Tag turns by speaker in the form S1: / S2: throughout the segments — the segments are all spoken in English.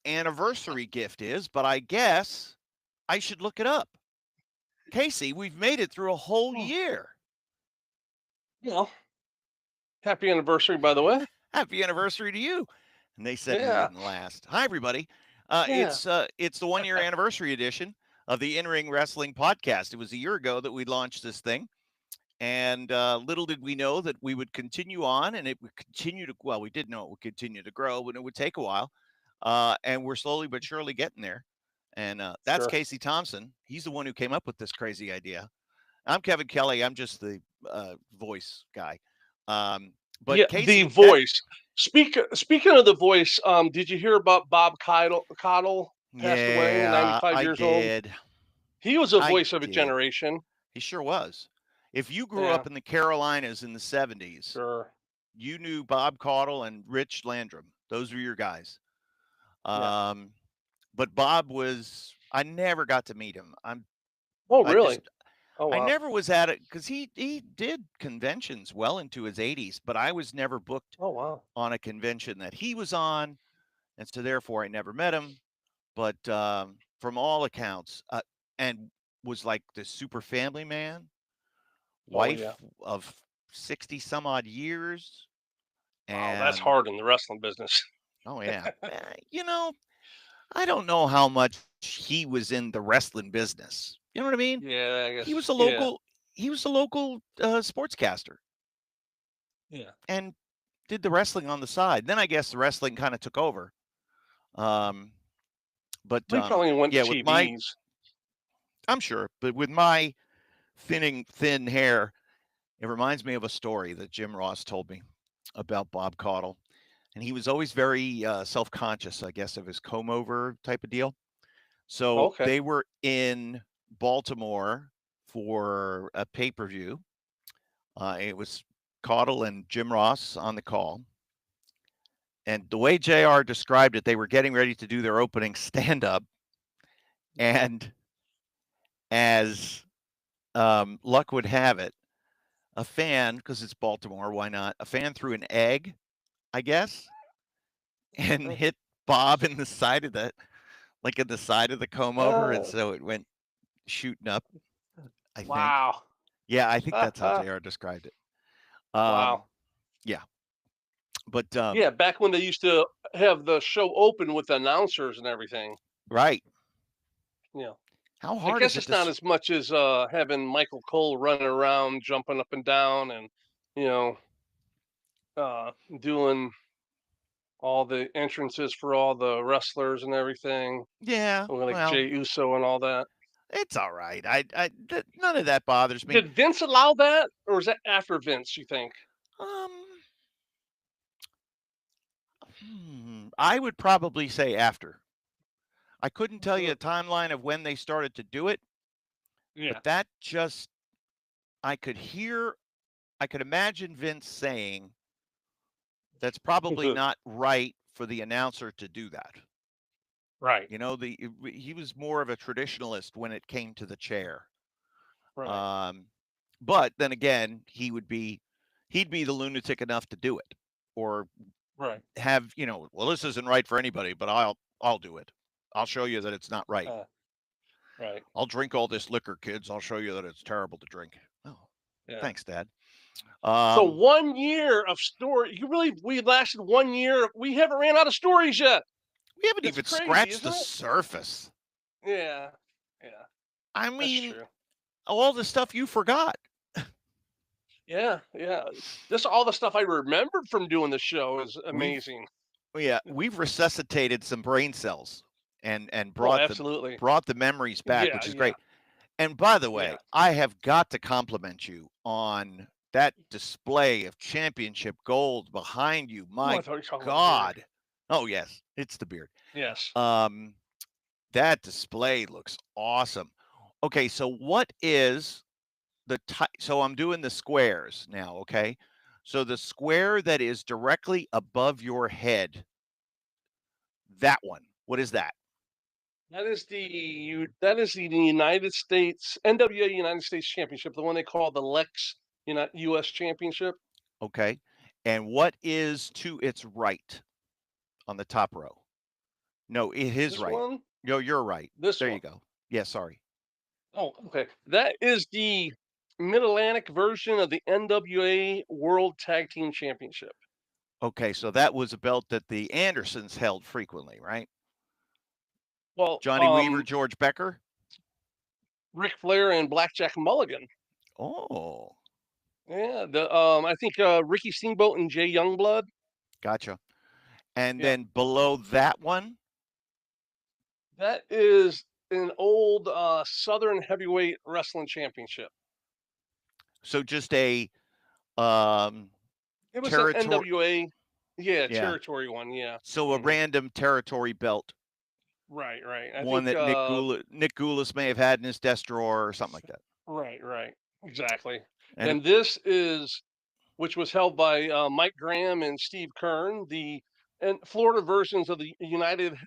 S1: anniversary gift is, but I guess I should look it up. Casey, we've made it through a whole
S2: Oh,
S1: year.
S2: well, happy anniversary, by the way.
S1: Happy anniversary to you. And they said we
S2: Yeah,
S1: wouldn't last. Hi, everybody.
S2: yeah.
S1: It's the 1 year anniversary edition of the In Ring Wrestling Podcast. It was a year ago that we launched this thing. And little did we know that we would continue on and it would continue to, well, we did know it would continue to grow, but it would take a while. And we're slowly but surely getting there. And that's
S2: Sure.
S1: Casey Thompson. He's the one who came up with this crazy idea. I'm Kevin Kelly. I'm just the voice guy. But
S2: Yeah, the
S1: Casey, that,
S2: voice. Speaking of the voice, did you hear about Bob Caudle passed away,
S1: yeah,
S2: 95
S1: I
S2: years old?
S1: did.
S2: He was a
S1: I
S2: voice of a
S1: did.
S2: generation.
S1: He sure was. If you grew
S2: Yeah,
S1: up in the Carolinas in the 70s,
S2: sure.
S1: you knew Bob Caudle and Rich Landrum. Those were your guys.
S2: Yeah.
S1: Um, but Bob was, I never got to meet him.
S2: Oh,
S1: I
S2: really?
S1: just,
S2: Oh,
S1: I
S2: wow.
S1: never was at it because he did conventions well into his 80s, but I was never booked
S2: Oh, wow.
S1: on a convention that he was on. And so therefore I never met him. But from all accounts, and was like the super family man,
S2: Oh, yeah.
S1: wife of 60 some odd years.
S2: Wow, that's
S1: And
S2: hard in the wrestling business.
S1: oh, yeah. I don't know how much he was in the wrestling business. You know what I mean?
S2: Yeah, I
S1: He
S2: guess.
S1: was a
S2: Yeah,
S1: local, sportscaster
S2: yeah.
S1: and did the wrestling on the side. Then I guess the wrestling kind of took over. Um, but
S2: We probably went to
S1: yeah, with my,
S2: TVs.
S1: I'm sure, but with my thin hair, it reminds me of a story that Jim Ross told me about Bob Caudle. And he was always very self-conscious, I guess, of his comb over type of deal. So
S2: Okay.
S1: they were in Baltimore for a pay-per-view. It was Caudle and Jim Ross on the call. And the way JR described it, they were getting ready to do their opening stand-up. And as luck would have it, a fan, because it's Baltimore, why not? A fan threw an egg, I guess, and
S2: Uh,
S1: hit Bob in the side of the, like in the side of the comb over, and
S2: uh,
S1: so it went shooting up. I think.
S2: wow.
S1: Yeah, I think that's how JR described it. Um,
S2: Wow.
S1: yeah, but
S2: Yeah, back when they used to have the show open with announcers and everything.
S1: right.
S2: Yeah.
S1: How
S2: I
S1: hard is
S2: guess
S1: it
S2: it's
S1: to?
S2: not as much as having Michael Cole running around, jumping up and down, and you know, uh, doing all the entrances for all the wrestlers and everything,
S1: Yeah,
S2: like
S1: well,
S2: Jey Uso and all that.
S1: it's all right. None of that bothers me.
S2: Did Vince allow that, or was that after Vince? You think?
S1: Um, I would probably say after. I couldn't tell you a timeline of when they started to do it, but
S2: Yeah.
S1: that just I could hear, I could imagine Vince saying that's probably not right for the announcer to do that.
S2: Right.
S1: You know, he was more of a traditionalist when it came to the chair.
S2: Right.
S1: Um, but then again, he'd be the lunatic enough to do it, or
S2: Right.
S1: have well, this isn't right for anybody, but I'll do it. I'll show you that it's not right.
S2: Uh, right.
S1: I'll drink all this liquor, kids. I'll show you that it's terrible to drink. Oh,
S2: Yeah.
S1: thanks, Dad.
S2: So
S1: Um,
S2: 1 year of story. You really we lasted 1 year. We haven't ran out of stories yet.
S1: we haven't
S2: It's
S1: even
S2: crazy,
S1: scratched
S2: isn't
S1: the
S2: it?
S1: surface.
S2: Yeah. Yeah.
S1: I
S2: That's
S1: mean,
S2: true.
S1: all the stuff you forgot.
S2: Yeah. Yeah. This all the stuff I remembered from doing the show is
S1: We've
S2: amazing.
S1: Yeah, we've resuscitated some brain cells and
S2: Oh, absolutely.
S1: brought the memories back,
S2: Yeah.
S1: which is
S2: Yeah.
S1: great. And by the
S2: Yeah.
S1: way, I have got to compliment you on that display of championship gold behind you.
S2: Oh,
S1: My
S2: I thought you were talking about the beard.
S1: God. Oh, yes, it's the beard.
S2: Yes.
S1: Um, that display looks awesome. Okay, so what is so I'm doing the squares now, okay? So the square that is directly above your head, that one. What is that?
S2: That is the United States NWA United States Championship, the one they call the Lex U.S. Championship.
S1: Okay. And what is to its right on the top row? No, it is
S2: This
S1: right.
S2: one?
S1: No, you're right.
S2: This
S1: There you
S2: one.
S1: go. Yeah, sorry.
S2: Oh, okay. That is the Mid-Atlantic version of the NWA World Tag Team Championship.
S1: Okay, so that was a belt that the Andersons held frequently, right?
S2: Well,
S1: Johnny Weaver, George Becker.
S2: Ric Flair and Blackjack Mulligan.
S1: Oh,
S2: Yeah, the I think Ricky Steamboat and Jay Youngblood.
S1: gotcha. And
S2: Yeah,
S1: then below that one,
S2: that is an old Southern Heavyweight Wrestling Championship.
S1: so just a um
S2: It was an
S1: territory,
S2: NWA, yeah,
S1: yeah.
S2: territory one. Yeah.
S1: So a
S2: Hmm.
S1: random territory belt,
S2: Right, right. I
S1: one
S2: think
S1: that Nick Goulas may have had in his desk drawer or something like that.
S2: right, right, exactly.
S1: And
S2: And this is which was held by Mike Graham and Steve Kern, the and Florida versions of the United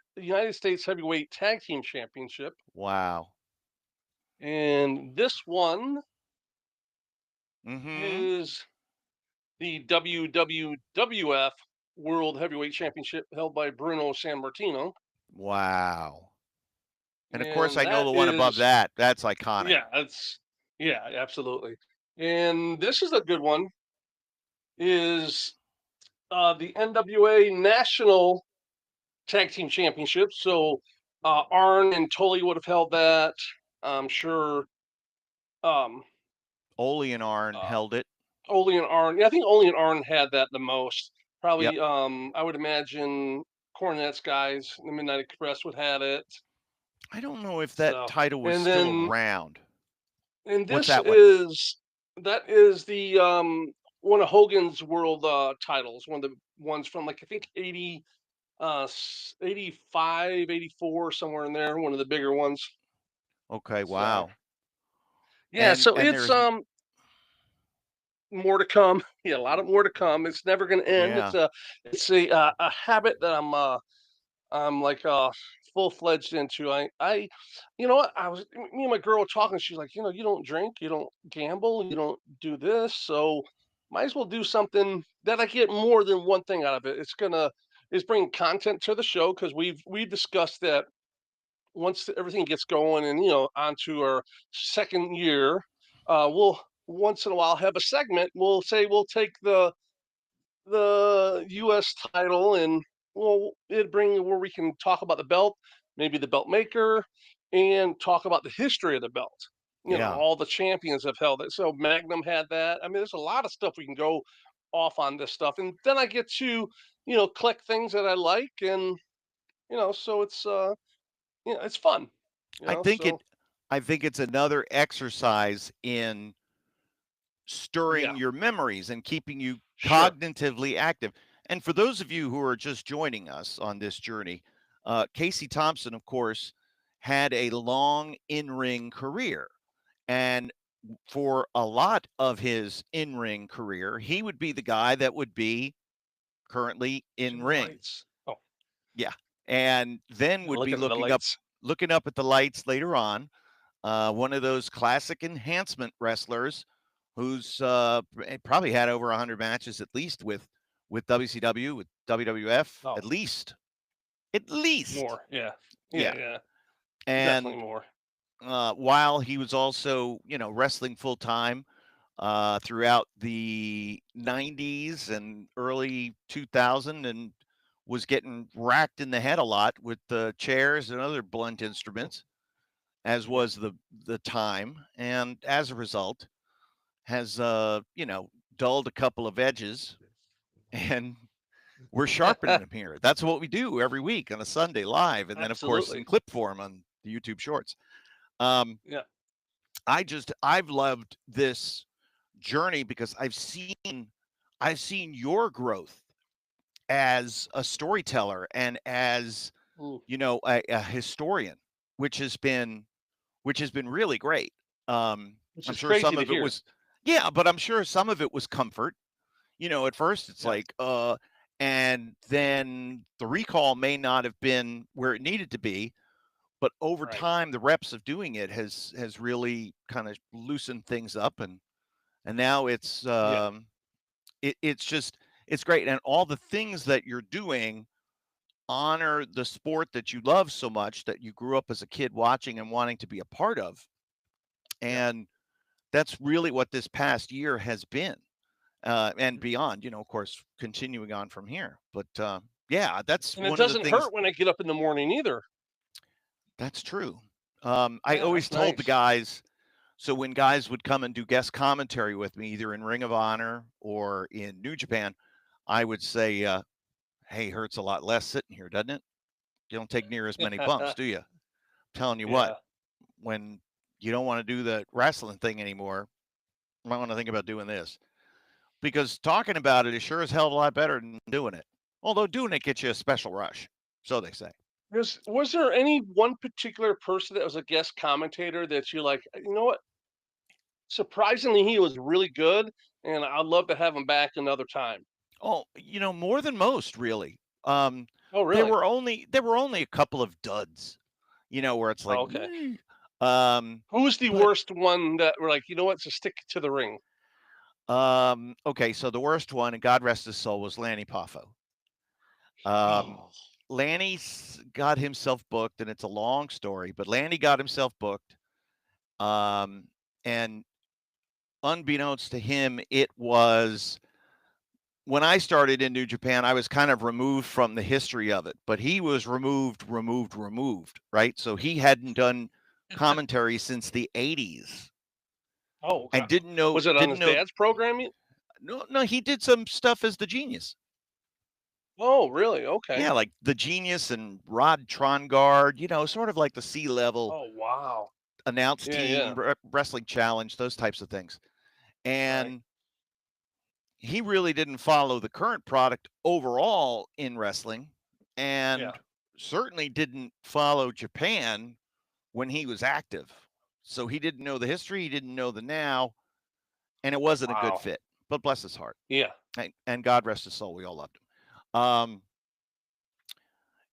S2: States Heavyweight Tag Team Championship.
S1: wow.
S2: And this one
S1: Mm-hmm.
S2: is the WWF World Heavyweight Championship held by Bruno Sammartino.
S1: Wow. And of course
S2: And
S1: I know
S2: that
S1: the one above
S2: is,
S1: that. That's iconic.
S2: yeah, that's, yeah, absolutely. And this is a good one, is the NWA National Tag Team Championship. So Arn and Tully would have held that. I'm sure um,
S1: Ole and Arn
S2: uh,
S1: held it.
S2: Ole and Arn. Yeah, I think Ole and Arn had that the most.
S1: Yep.
S2: Probably, I would imagine Cornette's guys, the Midnight Express, would have it.
S1: I don't know if that
S2: So,
S1: title was
S2: and
S1: still
S2: then,
S1: around.
S2: and
S1: What's
S2: this
S1: that one?
S2: is that is the one of Hogan's world titles, one of the ones from like I think 85, 84, somewhere in there, one of the bigger ones.
S1: Okay,
S2: So
S1: wow.
S2: yeah, so
S1: And
S2: it's
S1: there's
S2: more to come. Yeah, a lot of more to come. It's never going to end.
S1: yeah.
S2: It's a habit that I'm like full fledged into. You know what? Me and my girl were talking. She's like, you don't drink, you don't gamble, you don't do this, so might as well do something that I get more than one thing out of it. It's bringing content to the show because we've discussed that once everything gets going and onto our second year, we'll once in a while have a segment. We'll say we'll take the U.S. title and it bring where we can talk about the belt, maybe the belt maker, and talk about the history of the belt.
S1: Yeah.
S2: All the champions have held it. So Magnum had that. I mean, there's a lot of stuff we can go off on this stuff, and then I get to collect things that I like, and so it's fun.
S1: I think
S2: So
S1: it I think it's another exercise in
S2: yeah,
S1: stirring your memories and keeping you
S2: sure.
S1: cognitively active. And for those of you who are just joining us on this journey, Casey Thompson, of course, had a long in ring career. And for a lot of his in ring career, he would be the guy that would be currently in
S2: Turn the
S1: ring.
S2: lights. Oh,
S1: Yeah. And then would be
S2: looking at the lights.
S1: looking up at the lights later on. One of those classic enhancement wrestlers who's probably had over 100 matches at least with WCW, with WWF,
S2: Oh,
S1: at least. At least.
S2: more. Yeah, yeah,
S1: Yeah.
S2: yeah. Definitely
S1: And
S2: more.
S1: while he was also, wrestling full time throughout the 90s and early 2000 and was getting racked in the head a lot with the chairs and other blunt instruments, as
S2: Yeah.
S1: was the time, and as a result has dulled a couple of edges, and we're sharpening them here. That's what we do every week on a Sunday live, and then of course in
S2: Absolutely.
S1: clip form on the YouTube Shorts. um,
S2: Yeah.
S1: I've loved this journey because I've seen your growth as a storyteller and as
S2: Mm.
S1: a historian, which has been really great.
S2: Which
S1: I'm
S2: is
S1: sure
S2: crazy
S1: some
S2: to
S1: of it
S2: hear.
S1: was, yeah, but I'm sure some of it was comfort. At first it's
S2: Yeah.
S1: like, and then the recall may not have been where it needed to be, but over
S2: Right.
S1: time the reps of doing it has really kind of loosened things up, and now
S2: Yeah.
S1: it's just it's great, and all the things that you're doing honor the sport that you love so much that you grew up as a kid watching and wanting to be a part of.
S2: Yeah.
S1: And that's really what this past year has been, and
S2: Mhm.
S1: beyond, of course, continuing on from here. But yeah, that's
S2: And it
S1: one of the
S2: doesn't
S1: things.
S2: hurt when I get up in the morning either.
S1: That's true. I
S2: Yeah,
S1: always
S2: that's
S1: told the
S2: nice.
S1: guys, so when guys would come and do guest commentary with me, either in Ring of Honor or in New Japan, I would say, hey, hurts a lot less sitting here, doesn't it? You don't take near as many bumps, do you? Telling you what,
S2: Yeah.
S1: when you don't want to do the wrestling thing anymore, you might want to think about doing this. Because talking about it is sure as hell a lot better than doing it. Although doing it gets you a special rush, so they say.
S2: Was there any one particular person that was a guest commentator that you like, you know what? Surprisingly, he was really good, and I'd love to have him back another time.
S1: Oh, more than most, really.
S2: Oh,
S1: There
S2: really?
S1: were only a couple of duds, where it's like,
S2: Oh, okay.
S1: um,
S2: Who's the
S1: but
S2: worst one that we're like, you know what? Just stick to the ring.
S1: okay, so the worst one, and God rest his soul, was Lanny Poffo. Um,
S2: Oh,
S1: Lanny got himself booked, and it's a long story, but Lanny got himself booked. And unbeknownst to him, it was when I started in New Japan, I was kind of removed from the history of it, but he was removed, right? So he hadn't done commentary since the 80s
S2: oh,
S1: and
S2: God.
S1: didn't know
S2: Was it on
S1: didn't
S2: his
S1: know
S2: dad's programming?
S1: no, he did some stuff as the Genius.
S2: Oh, really? Okay.
S1: Yeah, like the Genius and Rod Trongard, sort of like the C-level
S2: Oh, wow.
S1: announce
S2: Yeah, yeah.
S1: team, wrestling challenge, those types of things.
S2: Right.
S1: And he really didn't follow the current product overall in wrestling,
S2: Yeah.
S1: and certainly didn't follow Japan when he was active. So he didn't know the history, he didn't know the now, and it wasn't a good
S2: Wow.
S1: fit. But bless his heart.
S2: Yeah.
S1: And God rest his soul, we all loved him.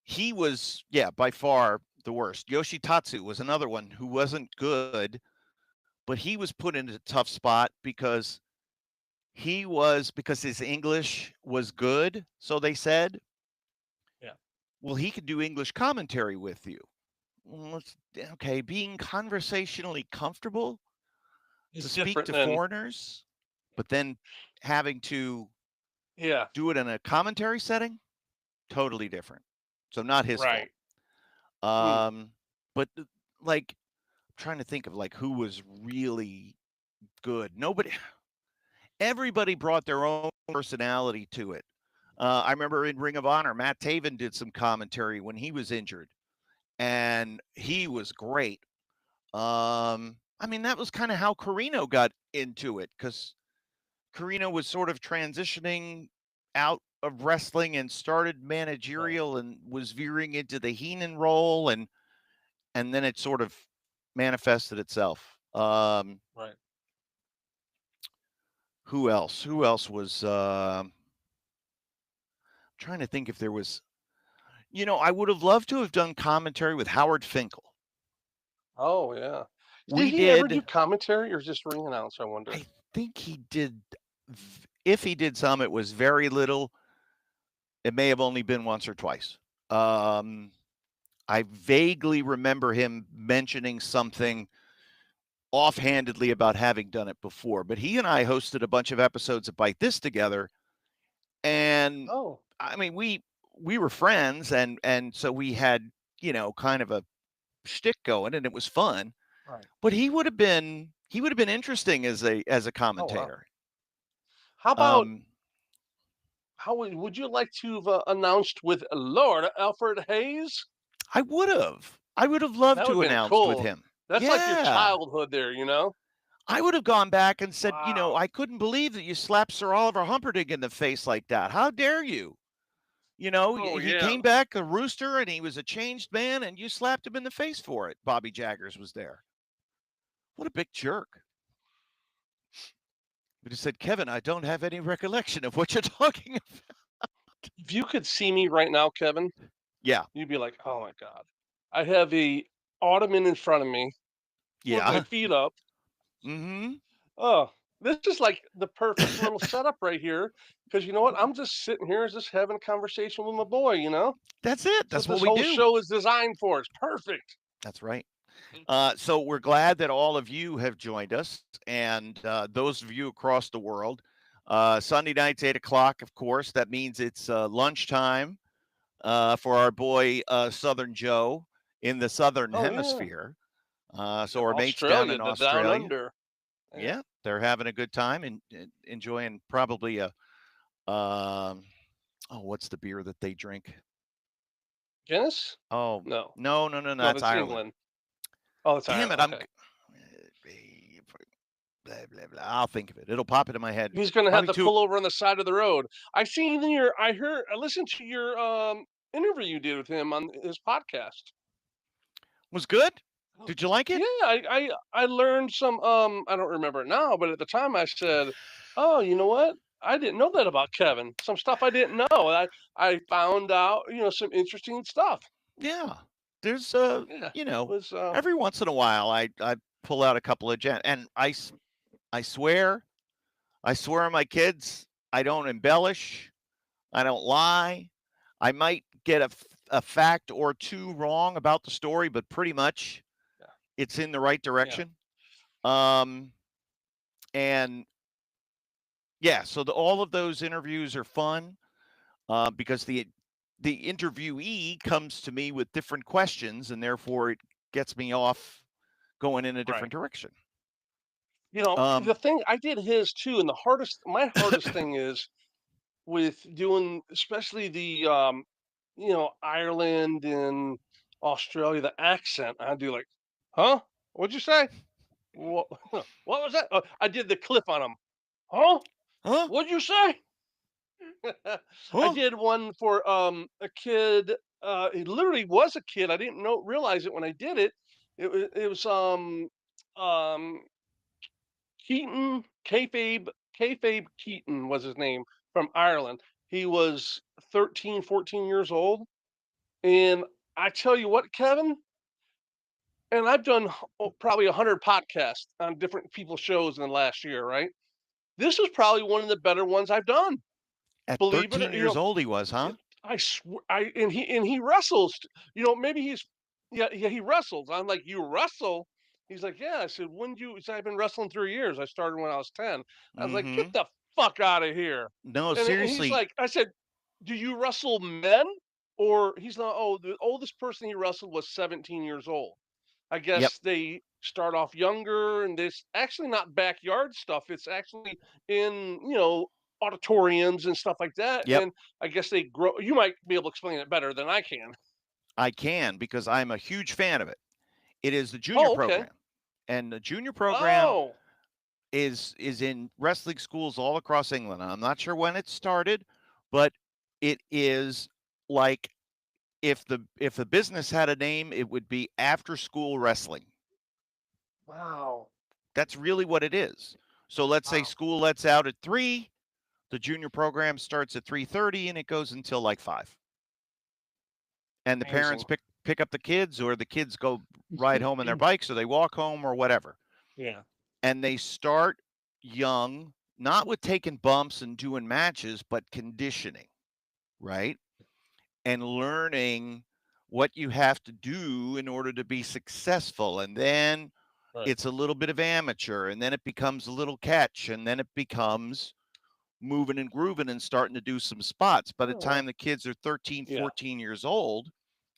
S1: He was, yeah, by far the worst. Yoshitatsu was another one who wasn't good, but he was put in a tough spot because his English was good, so they said.
S2: Yeah.
S1: Well, he could do English commentary with you. Well, okay, being conversationally comfortable to
S2: It's
S1: speak
S2: different
S1: to
S2: than,
S1: foreigners, but then having to
S2: yeah.
S1: do it in a commentary setting, totally different. So not his fault.
S2: Right. Hmm.
S1: Um, but like, I'm trying to think of like who was really good. Everybody brought their own personality to it. I remember in Ring of Honor, Matt Taven did some commentary when he was injured, and he was great. I mean, that was kind of how Carino got into it because Carino was sort of transitioning out of wrestling and started
S2: Right.
S1: managerial and was veering into the Heenan role, and then it sort of manifested itself.
S2: Right.
S1: Who else? Who else was trying to think if there was, I would have loved to have done commentary with Howard Finkel.
S2: Oh, yeah. Did
S1: We
S2: he ever do
S1: did,
S2: commentary or just ring announce, I wonder?
S1: I think he did. If he did some, it was very little. It may have only been once or twice. Um, I vaguely remember him mentioning something offhandedly about having done it before, but he and I hosted a bunch of episodes of Bite This together, and
S2: Oh,
S1: I mean we were friends, and so we had kind of a shtick going, and it was fun.
S2: right.
S1: But he would have been interesting as a
S2: Oh, wow.
S1: commentator.
S2: How about
S1: Um,
S2: how would you like to have announced with Lord Alfred Hayes?
S1: I would have loved
S2: That would
S1: to
S2: have been
S1: announced with
S2: cool.
S1: him.
S2: That's like your
S1: Yeah.
S2: childhood there, you know?
S1: I would have gone back and said,
S2: Wow.
S1: I couldn't believe that you slapped Sir Oliver Humperdinck in the face like that. How dare you?
S2: Oh,
S1: He
S2: yeah.
S1: came back a rooster and he was a changed man and you slapped him in the face for it. Bobby Jaggers was there. What a big jerk. But he said, Kevin, I don't have any recollection of what you're talking about.
S2: If you could see me right now, Kevin,
S1: Yeah.
S2: you'd be like, "Oh my god." I have a ottoman in front of me with my
S1: Yeah.
S2: feet up.
S1: Mm-hmm.
S2: Oh, this is like the perfect little setup right here. because you know what? I'm just sitting here, just having a conversation with my boy. You know,
S1: That's it.
S2: that's
S1: That's
S2: what
S1: what
S2: this
S1: we
S2: whole
S1: do.
S2: show is designed for. It's perfect.
S1: That's right. So we're glad that all of you have joined us, and those of you across the world. Sunday nights, 8 o'clock, of course. That means it's lunchtime for our boy Southern Joe in the Southern
S2: Oh yeah,
S1: Hemisphere. So our mates down
S2: Australia,
S1: in
S2: the down
S1: Australia,
S2: under. Yeah.
S1: yeah, they're having a good time and enjoying probably a oh, what's the beer that they drink?
S2: Guinness?
S1: Oh,
S2: No,
S1: no, no, no, no,
S2: no,
S1: that's
S2: that's
S1: Ireland.
S2: England. Oh, it's
S1: Damn it,
S2: Ireland. Okay.
S1: blah, blah, blah. I'll think of it. It'll pop into my head.
S2: He's gonna have
S1: Probably
S2: to
S1: two.
S2: pull over on the side of the road. I listened to your interview you did with him on his podcast.
S1: Was good.
S2: Oh,
S1: Did you like
S2: yeah,
S1: it?
S2: I learned some I don't remember it now, but at the time I said, "Oh, you know what? I didn't know that about Kevin. Some stuff I didn't know. I found out, some interesting stuff."
S1: Yeah. There's
S2: Yeah.
S1: you
S2: It
S1: know,
S2: was
S1: every once in a while I pull out a couple of and I swear on my kids, I don't embellish, I don't lie. I might get a fact or two wrong about the story, but pretty much
S2: yeah.
S1: it's in the right
S2: Yeah.
S1: direction. Um and yeah, so all of those interviews are fun because the interviewee comes to me with different questions, and therefore it gets me off going in a
S2: Right.
S1: different direction.
S2: The
S1: Um,
S2: thing I did his too, and my hardest thing is with doing, especially the Ireland and Australia, the accent. I do like, huh? What'd you say? What, what was that? I did the clip on him. Huh?
S1: huh?
S2: What'd you say? I
S1: Huh?
S2: did one for a kid. He literally was a kid. I didn't realize it when I did it. It was um Keaton, kayfabe Keaton was his name, from Ireland. He was 13, 14 years old. And I tell you what, Kevin, and I've done probably 100 podcasts on different people's shows in the last year, right? This is probably one of the better ones I've done.
S1: At
S2: Believe it
S1: 13
S2: or
S1: years old, he was, huh?
S2: I swear, and he wrestles. Maybe yeah, he wrestles. I'm like, you wrestle? He's like, yeah. I said, when did you? He said, I've been wrestling 3 years. I started when I was 10. I was like, get
S1: Mm-hmm.
S2: the fuck out of here.
S1: No,
S2: And he's
S1: seriously.
S2: like, I said, do you wrestle men? Or he's not. Oh, the oldest person he wrestled was 17 years old. I
S1: Yep.
S2: guess they start off younger, and this actually not backyard stuff. It's actually in auditoriums and stuff like that.
S1: Yep.
S2: And I guess they grow. You might be able to explain it better than I can.
S1: I can because I'm a huge fan of it. It is the junior
S2: Oh, okay.
S1: program, and the junior program
S2: Oh,
S1: is in wrestling schools all across England. I'm not sure when it started, but it is like if the business had a name, it would be after school wrestling.
S2: wow,
S1: That's really what it is. So let's say
S2: wow,
S1: school lets out at 3, the junior program starts at 3:30 and it goes until like 5. And the parents
S2: amazing.
S1: pick up the kids, or the kids go ride home on their bikes, or they walk home, or whatever.
S2: Yeah,
S1: And they start young, not with taking bumps and doing matches, but conditioning, right? And learning what you have to do in order to be successful. And then
S2: right.
S1: it's a little bit of amateur, and then it becomes a little catch, and then it becomes moving and grooving and starting to do some spots. By the
S2: Oh, well,
S1: time the kids are 13,
S2: yeah,
S1: 14 years old,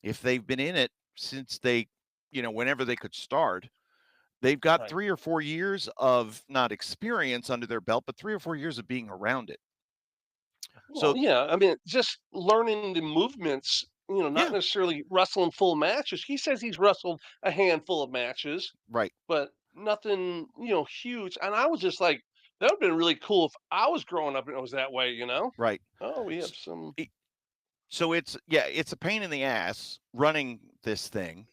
S1: if they've been in it since whenever they could start, they've got
S2: right.
S1: 3 or 4 years of not experience under their belt, but 3 or 4 years of being around it.
S2: Well,
S1: So,
S2: yeah. I mean, just learning the movements. Not
S1: yeah,
S2: necessarily wrestling full matches. He says he's wrestled a handful of matches,
S1: right,
S2: but nothing, huge. And I was just like, that would have been really cool if I was growing up and it was that way.
S1: right.
S2: Oh, we have
S1: S-
S2: some.
S1: it- So it's a pain in the ass running this thing,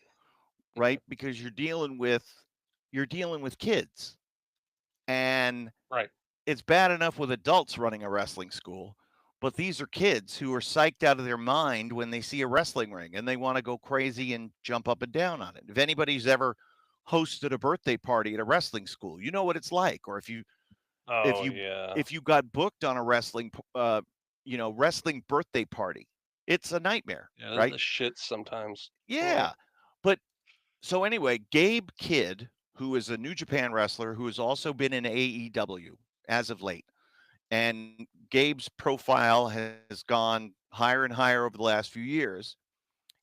S2: Yeah,
S1: right? Because you're dealing with kids, and
S2: right.
S1: it's bad enough with adults running a wrestling school, but these are kids who are psyched out of their mind when they see a wrestling ring and they want to go crazy and jump up and down on it. If anybody's ever hosted a birthday party at a wrestling school, you know what it's like. Or if you if
S2: Oh
S1: you
S2: yeah.
S1: if you got booked on a wrestling birthday party, it's a nightmare,
S2: Yeah, they're
S1: right?
S2: the shits sometimes. Yeah.
S1: Yeah. But so anyway, Gabe Kidd, who is a New Japan wrestler who has also been in AEW as of late, and Gabe's profile has gone higher and higher over the last few years.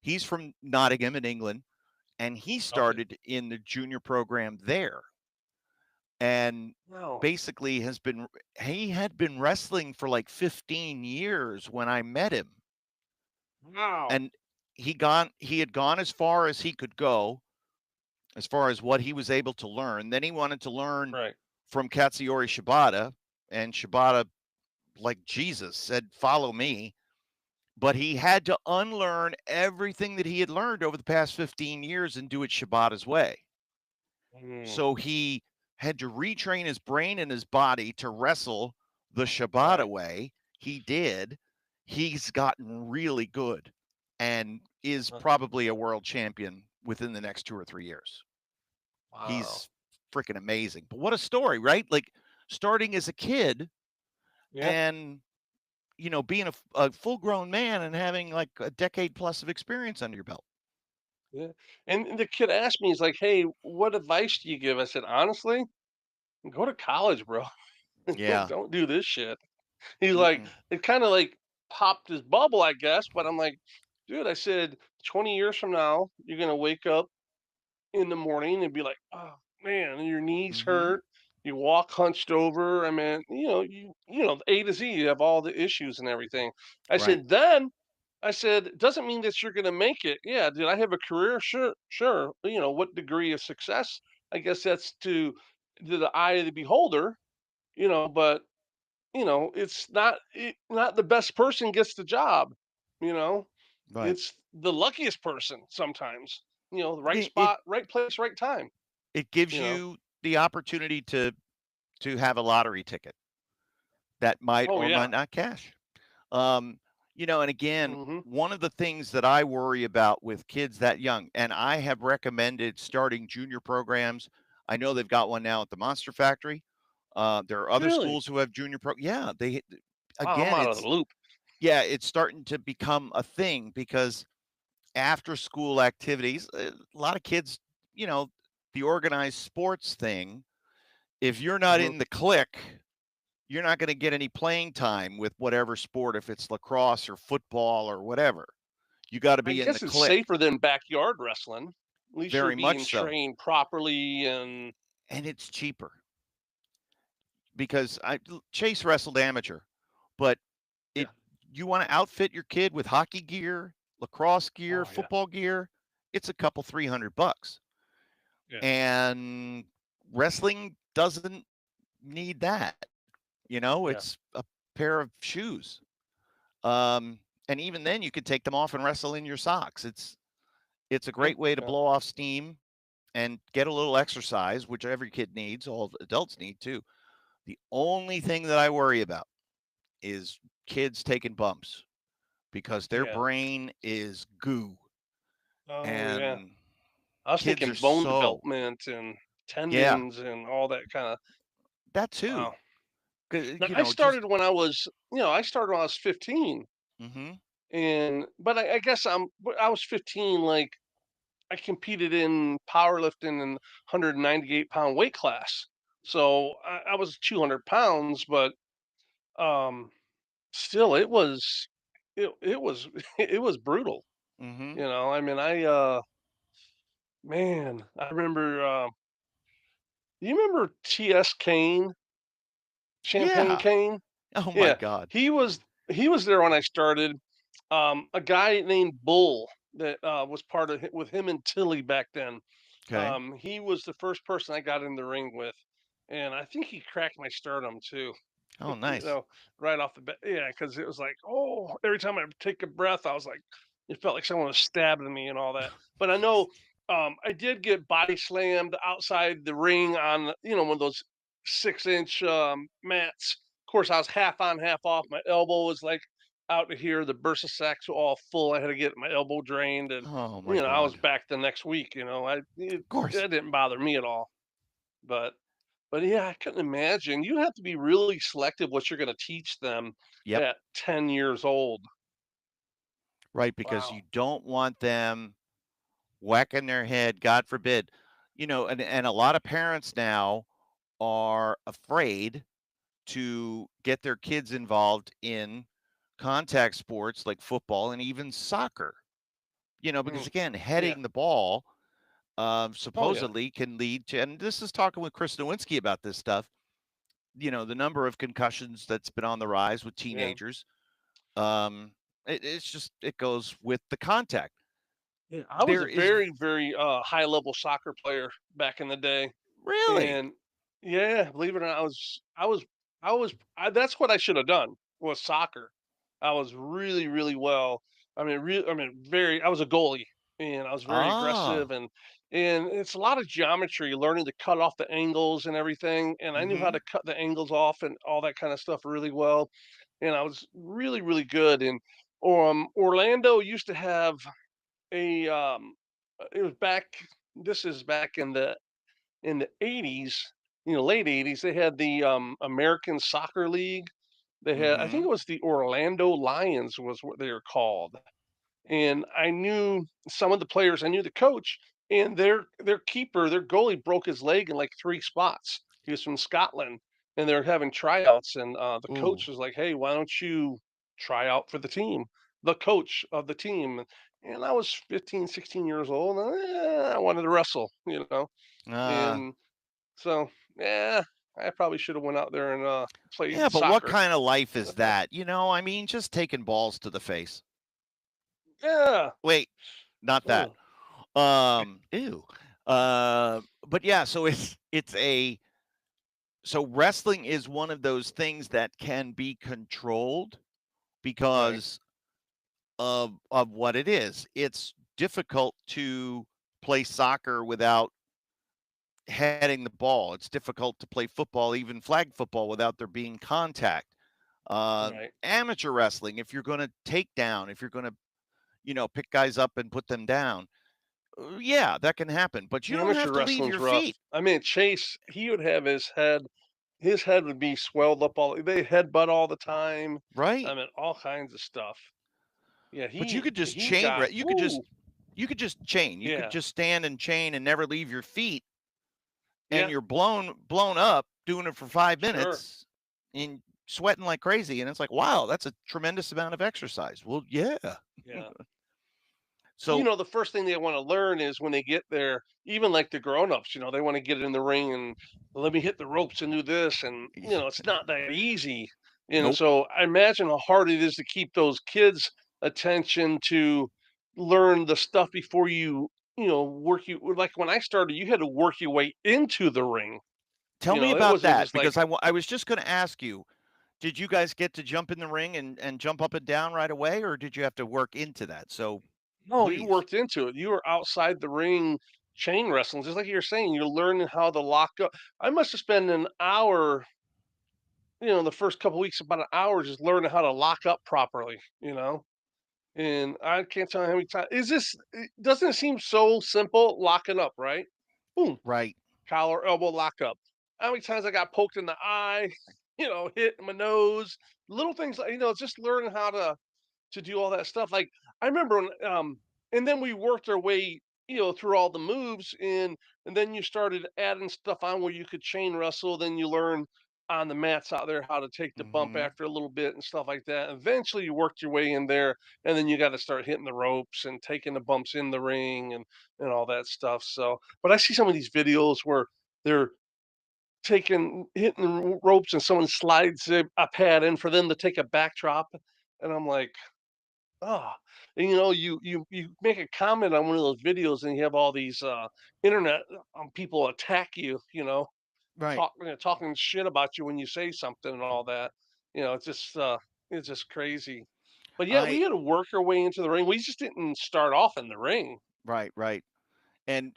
S1: He's from Nottingham in England, and he
S2: Okay.
S1: started in the junior program there, and
S2: Wow.
S1: basically he had been wrestling for like 15 years when I met him,
S2: Wow.
S1: and he had gone as far as he could go as far as what he was able to learn. Then he wanted to learn
S2: Right.
S1: from Katsuyori Shibata, and Shibata, like Jesus, said, "Follow me." But he had to unlearn everything that he had learned over the past 15 years and do it Shibata's way.
S2: Mm,
S1: So he had to retrain his brain and his body to wrestle the Shibata
S2: right.
S1: way. He did. He's gotten really good and is
S2: Uh,
S1: probably a world champion within the next 2 or 3 years.
S2: wow.
S1: He's freaking amazing. But what a story, right? Like starting as a kid
S2: Yeah.
S1: and being a full grown man and having like a decade plus of experience under your belt.
S2: Yeah. And the kid asked me, he's like, "Hey, what advice do you give?" I said, "Honestly, go to college, bro. don't
S1: Yeah.
S2: don't do this shit." He's like,
S1: Mm-mm.
S2: it kind of like popped his bubble, I guess. But I'm like, dude, I said, 20 years from now, you're gonna wake up in the morning and be like, "Oh man, your knees
S1: Mm-hmm.
S2: hurt. You walk hunched over. I mean, A to Z. You have all the issues and everything." I
S1: Right.
S2: said, then I said, it doesn't mean that you're gonna make it. Yeah, did I have a career? Sure, sure. What degree of success? I guess that's to the eye of the beholder. But it's not the best person gets the job. You know,
S1: Right.
S2: it's the luckiest person sometimes. The right
S1: It
S2: spot, right place, right time.
S1: it gives
S2: You know.
S1: you the opportunity to have a lottery ticket that might
S2: Oh
S1: or
S2: yeah.
S1: might not cash. Um, and again,
S2: Mhm.
S1: one of the things that I worry about with kids that young, and I have recommended starting junior programs. I know they've got one now at the Monster Factory. There are other
S2: Really?
S1: schools who have junior Yeah, they
S2: Wow, I'm
S1: again,
S2: out of the loop.
S1: it's starting to become a thing because after school activities, a lot of kids, you know, the organized sports thing. If you're not
S2: Mhm.
S1: in the clique, you're not going to get any playing time with whatever sport, if it's lacrosse or football or whatever. You got to
S2: I
S1: be in the
S2: guess it's
S1: clique,
S2: safer than backyard wrestling. At least you're
S1: very much
S2: being
S1: so.
S2: trained properly and
S1: And it's cheaper because Chase wrestled amateur, but it
S2: yeah.
S1: you want to outfit your kid with hockey gear, lacrosse gear,
S2: Oh yeah.
S1: football gear, it's a couple $300.
S2: Yeah.
S1: And wrestling doesn't need that.
S2: Yeah.
S1: It's a pair of shoes. Um, and even then, you could take them off and wrestle in your socks. It's a
S2: Yeah.
S1: great way to
S2: Yeah.
S1: blow off steam and get a little exercise, which every kid needs. All adults need too. The only thing that I worry about is kids taking bumps because their
S2: Yeah.
S1: brain is goo,
S2: Oh yeah.
S1: and
S2: I was
S1: kids
S2: thinking
S1: are
S2: bone
S1: so
S2: development and
S1: yeah,
S2: tendons and all that kind of.
S1: that too.
S2: Wow. Now
S1: Just
S2: I started when I was 15,
S1: hmm
S2: but I guess but I was 15, like I competed in powerlifting in 198-pound weight class. So I was 200 pounds, but um, still, it was it was brutal.
S1: hmm
S2: I mean, man, I remember. You remember T.S. Kane, Champagne
S1: yeah.
S2: Kane?
S1: Oh my
S2: Yeah,
S1: God.
S2: he was he was there when I started. A guy named Bull that was part of with him and Tilly back then.
S1: Okay.
S2: He was the first person I got in the ring with, and I think he cracked my sternum too.
S1: Oh,
S2: you
S1: nice.
S2: know, right off the bat. Yeah, because it was like, oh, every time I take a breath, I was like, it felt like someone was stabbing me and all that. But I know I did get body slammed outside the ring on, one of those 6-inch mats. Of course, I was half on, half off. My elbow was like out to here. The bursa sacs were all full. I had to get my elbow drained, and
S1: Oh my
S2: I was
S1: God. Of
S2: back the next week.
S1: course.
S2: That didn't bother me at all. But But yeah, I couldn't imagine. You have to be really selective what you're going to teach them
S1: Yep.
S2: at 10 years old.
S1: Right. Because
S2: Wow.
S1: you don't want them whacking their head, God forbid. And a lot of parents now are afraid to get their kids involved in contact sports like football and even soccer. Because
S2: Mm,
S1: again,
S2: yeah.
S1: heading the ball
S2: Oh yeah.
S1: supposedly can lead to, and this is talking with Chris Nowinski about this stuff, the number of concussions that's been on the rise with
S2: Yeah.
S1: teenagers. It goes with the contact.
S2: Yeah. I was
S1: There
S2: a
S1: is
S2: very, very high level soccer player back in the day.
S1: really,
S2: And yeah, believe it or not, that's what I should have done was soccer. I was really, really well. I was a goalie and I was very
S1: ah,
S2: aggressive and it's a lot of geometry, learning to cut off the angles and everything. And I knew how
S1: mm-hmm,
S2: to cut the angles off and all that kind of stuff really well. And I was really, really good. And Orlando used to have a it was back this is back in the 80s, late 80s, they had the American Soccer League. They had, I think
S1: mm-hmm,
S2: it was the Orlando Lions was what they were called. And I knew some of the players, I knew the coach, and their keeper, their goalie broke his leg in like three spots. He was from Scotland, and they were having tryouts, and the
S1: ooh,
S2: coach was like, "Hey, why don't you try out for the team?" The coach of the team, and I was 15, 16 years old, and I wanted to wrestle.
S1: uh,
S2: And so, yeah, I probably should have went out there and played
S1: yeah, but what
S2: soccer.
S1: kind of life is that? I mean, just taking balls to the face.
S2: Yeah.
S1: Wait, not that.
S2: Ugh.
S1: Ew. But yeah, so so wrestling is one of those things that can be controlled
S2: Right.
S1: because of what it is. It's difficult to play soccer without heading the ball. It's difficult to play football, even flag football, without there being contact.
S2: Right.
S1: Amateur wrestling, if you're going to take down, if you're going to, pick guys up and put them down, yeah, that can happen. But you don't
S2: Amateur
S1: have to leave
S2: wrestling's
S1: your
S2: rough.
S1: feet,
S2: I mean, Chase, he would have his head would be swelled up they headbutt all the time.
S1: right?
S2: I mean, all kinds of stuff. Yeah,
S1: But you could just
S2: he got, woo.
S1: you could just chain. You could
S2: Yeah.
S1: just stand and chain and never leave your feet, and
S2: Yeah.
S1: you're blown up doing it for five
S2: Sure.
S1: minutes and sweating like crazy. And it's like, wow, that's a tremendous amount of exercise. Well, yeah.
S2: Yeah.
S1: So
S2: The first thing they want to learn is when they get there, even like the grown-ups, they want to get in the ring and let me hit the ropes and do this. And, it's not that easy. And
S1: nope.
S2: so I imagine how hard it is to keep those kids' attention to learn the stuff before like when I started, you had to work your way into the ring.
S1: Tell me
S2: It
S1: about
S2: wasn't
S1: that
S2: just like,
S1: because I was just going to ask you, did you guys get to jump in the ring and jump up and down right away, or did you have to work into that? So
S2: no, you
S1: please.
S2: worked into it. You were outside the ring chain wrestling, just like you're saying, you're learning how to lock up. I must have spent an hour, the first couple weeks, about an hour just learning how to lock up properly. And I can't tell you how many times doesn't it seem so simple locking up, right? Boom,
S1: Right.
S2: collar, elbow, lock up. How many times I got poked in the eye, hit in my nose, little things like, just learning how to do all that stuff. Like I remember and then we worked our way, through all the moves and then you started adding stuff on where you could chain wrestle, then you learn on the mats out there how to take the bump
S1: Hmm.
S2: after a little bit and stuff like that. Eventually you worked your way in there and then you got to start hitting the ropes and taking the bumps in the ring and all that stuff. So, but I see some of these videos where they're hitting the ropes and someone slides a pad in for them to take a backdrop and I'm like, ah, and you make a comment on one of those videos, and you have all these internet people attack you,
S1: Right.
S2: talking shit about you when you say something and all that. It's just crazy. But yeah, we
S1: I
S2: had to work our way into the ring. We just didn't start off in the ring.
S1: right, right. And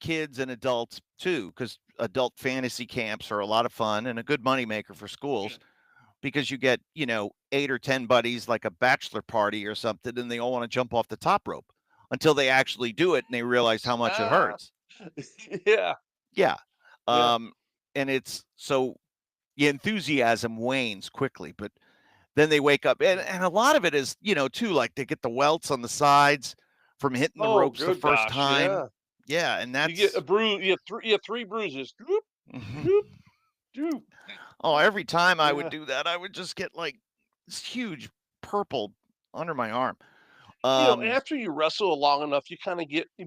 S1: kids and adults too, because adult fantasy camps are a lot of fun and a good moneymaker for
S2: Yeah.
S1: schools because you get, 8 or 10 buddies like a bachelor party or something, and they all want to jump off the top rope until they actually do it and they realize how much it
S2: Ah,
S1: hurts.
S2: yeah,
S1: Yeah.
S2: yeah.
S1: Um, and it's so the enthusiasm wanes quickly, but then they wake up, and a lot of it is, too, like they get the welts on the sides from hitting the
S2: Oh,
S1: ropes the
S2: good
S1: first
S2: gosh,
S1: time.
S2: yeah.
S1: Yeah, and
S2: You get a
S1: that's
S2: bruise. You have three bruises. Doop, doop, doop.
S1: oh, every time I would
S2: Yeah.
S1: do that, I would just get like this huge purple under my arm.
S2: After you wrestle long enough, you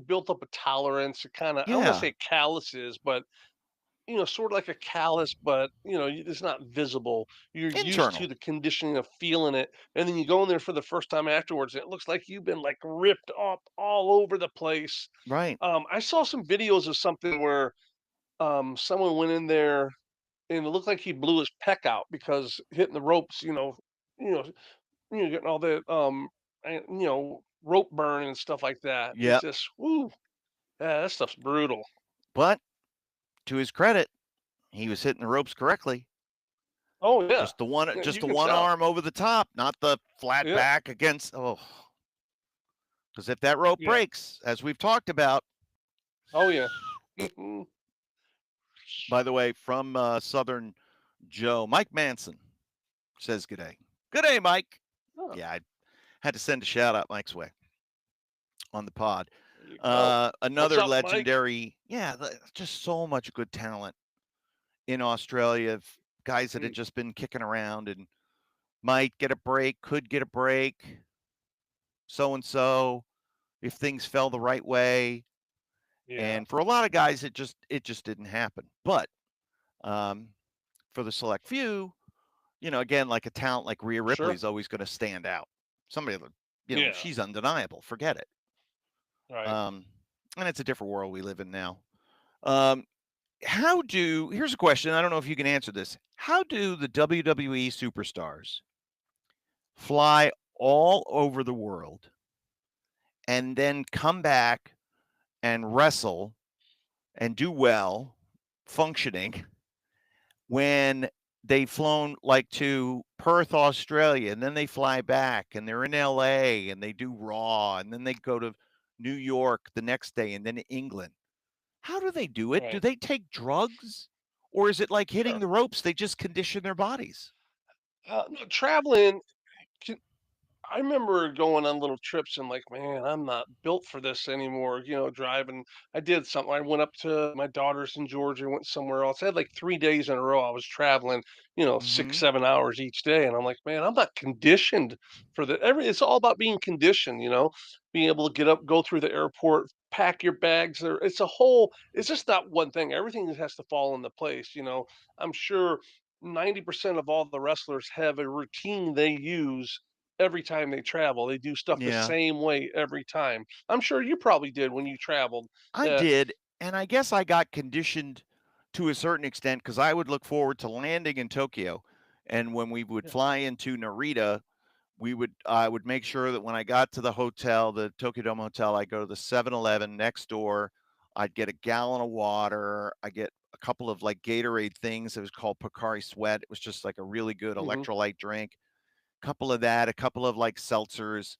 S2: built up a tolerance. You kind of, I don't want to
S1: Yeah,
S2: say calluses, but sort of like a callus, but it's not visible. You're used to
S1: internal,
S2: the conditioning of feeling it, and then you go in there for the first time afterwards, and it looks like you've been like ripped up all over the place.
S1: right?
S2: I saw some videos of something where someone went in there and it looked like he blew his pec out because hitting the ropes, you know, getting all the rope burn and stuff like that. It's
S1: Yep.
S2: just, woo, yeah, that stuff's brutal.
S1: But to his credit, he was hitting the ropes correctly.
S2: Oh yeah,
S1: Just the one,
S2: yeah,
S1: just
S2: you
S1: the
S2: can
S1: one
S2: tell.
S1: arm over the top, not the flat
S2: Yeah,
S1: back against. Oh, because if that rope
S2: yeah.
S1: breaks, as we've talked about,
S2: Oh yeah.
S1: by the way, from Southern Joe, Mike Manson says good day. Good day, Mike.
S2: Oh,
S1: Yeah, I had to send a shout out Mike's way on the pod.
S2: there you go. What's
S1: Another
S2: up, Mike?
S1: legendary, yeah, just so much good talent in Australia. Guys that had
S2: Mm,
S1: just been kicking around and might get a break, could get a break, so and so, if things fell the right way.
S2: yeah,
S1: And for a lot of guys, it just didn't happen. But um, for the select few, again, like a talent like Rhea Ripley
S2: sure.
S1: is always going to stand out. Somebody that,
S2: Yeah,
S1: she's undeniable. Forget it.
S2: right.
S1: Um, and it's a different world we live in now. Um, here's a question. I don't know if you can answer this. How do the WWE superstars fly all over the world and then come back and wrestle and do well, functioning, when they've flown like to Perth, Australia, and then they fly back and they're in LA and they do Raw and then they go to New York the next day and then England? How do they do it? Do
S2: Right.
S1: they take drugs? Or is it like hitting
S2: Sure.
S1: the ropes? They just condition their bodies.
S2: No, traveling. I remember going on little trips and like, man, I'm not built for this anymore. Driving. I did something. I went up to my daughter's in Georgia, went somewhere else. I had like 3 days in a row. I was traveling, six,
S1: Mhm.
S2: 7 hours each day. And I'm like, man, I'm not conditioned for the it's all about being conditioned, being able to get up, go through the airport, pack your bags there. It's just not one thing. Everything has to fall into place. I'm sure 90% of all the wrestlers have a routine they use every time they travel. They do stuff the
S1: Yeah,
S2: same way every time. I'm sure you probably did when you traveled.
S1: I
S2: Uh,
S1: did. And I guess I got conditioned to a certain extent because I would look forward to landing in Tokyo. And when we would
S2: yeah.
S1: fly into Narita, I would make sure that when I got to the hotel, the Tokyo Dome Hotel, I go to the 7-Eleven next door. I'd get a gallon of water. I get a couple of like Gatorade things. It was called Pocari Sweat. It was just like a really good
S2: Hmm.
S1: electrolyte drink. Couple of that, a couple of like seltzers,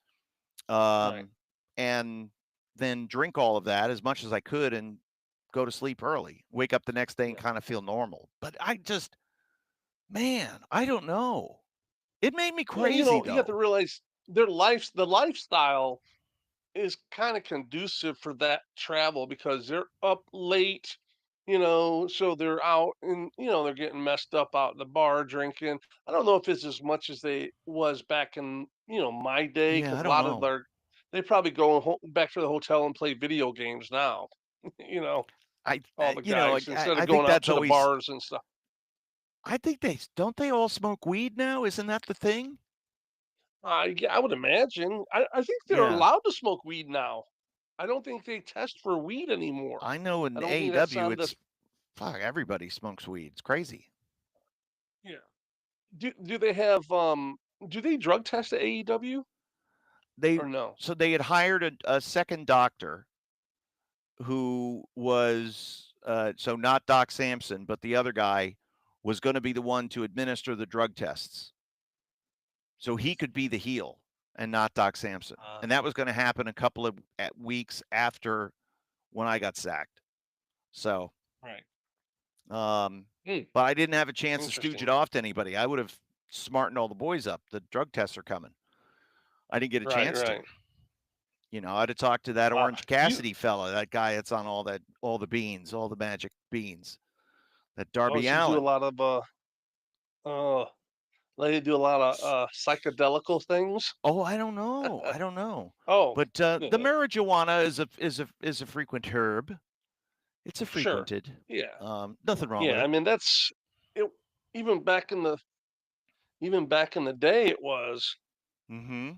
S2: Right.
S1: um, and then drink all of that as much as I could and go to sleep early. Wake up the next day and
S2: Yeah.
S1: kind of feel normal. But man, I don't know. It made me
S2: Well,
S1: crazy
S2: you have to
S1: though.
S2: realize the lifestyle is kind of conducive for that travel because they're up late, so they're out and they're getting messed up out in the bar drinking. I don't know if it's as much as they was back in my day
S1: Yeah,
S2: because
S1: I
S2: a
S1: don't
S2: lot of
S1: know.
S2: they probably go back to the hotel and play video games now. you know all the guys instead of
S1: I think
S2: going out
S1: that's
S2: to the
S1: always.
S2: bars and stuff.
S1: I think don't they all smoke weed now? Isn't that the thing?
S2: Yeah, I would imagine. I think they're
S1: Yeah,
S2: allowed to smoke weed now. I don't think they test for weed anymore.
S1: I know
S2: I
S1: in
S2: don't think that's
S1: AEW
S2: on the.
S1: it's fuck everybody smokes weed. It's crazy.
S2: Yeah. Do they have do they drug test at AEW
S1: They
S2: or no?
S1: so they had hired a second doctor who was so not Doc Samson, but the other guy was going to be the one to administer the drug tests. So he could be the heel and not Doc Samson.
S2: Uh,
S1: And that was going to happen a couple of weeks after when I got sacked. So
S2: right.
S1: Um,
S2: Hmm,
S1: but I didn't have a chance to stooge it
S2: interesting.
S1: off to anybody. I would have smartened all the boys up. The drug tests are coming. I didn't get a
S2: Right,
S1: chance to.
S2: right.
S1: I'd have talked to that
S2: Wow.
S1: Orange
S2: You
S1: Cassidy fella, that guy that's on all the beans, all the magic beans, that
S2: oh,
S1: Darby
S2: so you do a
S1: Allen.
S2: lot of uh like you do a lot of psychedelical things?
S1: Oh, I don't know. I don't know.
S2: Oh,
S1: But the
S2: yeah,
S1: marijuana is a frequent herb. It's a
S2: sure.
S1: frequented.
S2: Yeah.
S1: Nothing wrong with
S2: Yeah, I
S1: it.
S2: mean that's it even back in the day it was.
S1: Mm-hmm.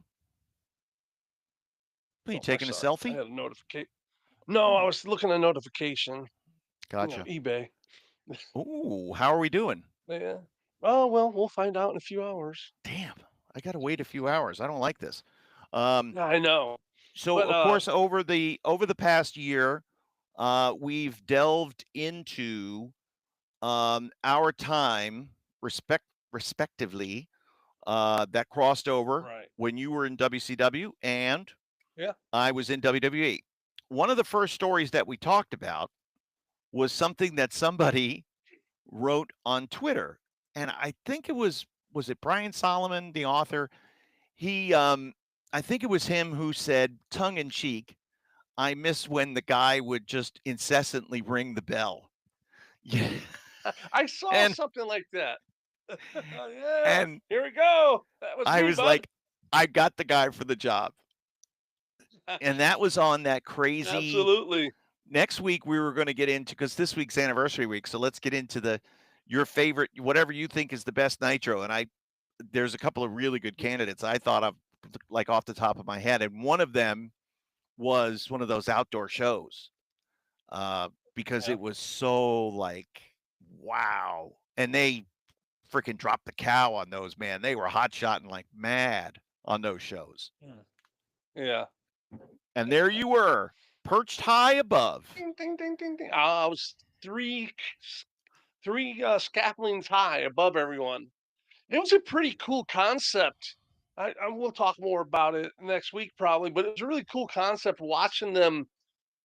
S1: Are you
S2: Oh, I'm
S1: taking a
S2: sorry. I
S1: selfie?
S2: had a notification. No, I
S1: Oh,
S2: was looking at a notification,
S1: gotcha.
S2: eBay.
S1: Ooh, how are we doing?
S2: Yeah. Oh, well, we'll find out in a few hours.
S1: Damn, I gotta wait a few hours. I don't like this. Um,
S2: I know.
S1: so
S2: But
S1: of course, over the past year, we've delved into our time respectively that crossed over
S2: right.
S1: when you were in WCW and
S2: Yeah.
S1: I was in WWE. One of the first stories that we talked about was something that somebody wrote on Twitter, and I think it was it Brian Solomon, the author? He I think it was him who said tongue in cheek, I miss when the guy would just incessantly ring the bell. Yeah.
S2: I saw
S1: and
S2: something like that. Yeah.
S1: and
S2: Here we go. That was
S1: I
S2: me,
S1: was
S2: bud.
S1: like, I got the guy for the job. And that was on that crazy.
S2: Absolutely.
S1: Next week we were going to get into, because this week's anniversary week, so let's get into the your favorite, whatever you think is the best Nitro. And there's a couple of really good candidates I thought of, like off the top of my head, and one of them was one of those outdoor shows, because
S2: Yeah.
S1: it was so like wow, and they freaking dropped the cow on those, man. They were hot shotting like mad on those shows,
S2: Hmm. Yeah.
S1: and there you were, perched high above.
S2: Ding, ding, ding, ding, ding. I was three scaffoldings high above everyone. It was a pretty cool concept. I will talk more about it next week probably, but it was a really cool concept watching them.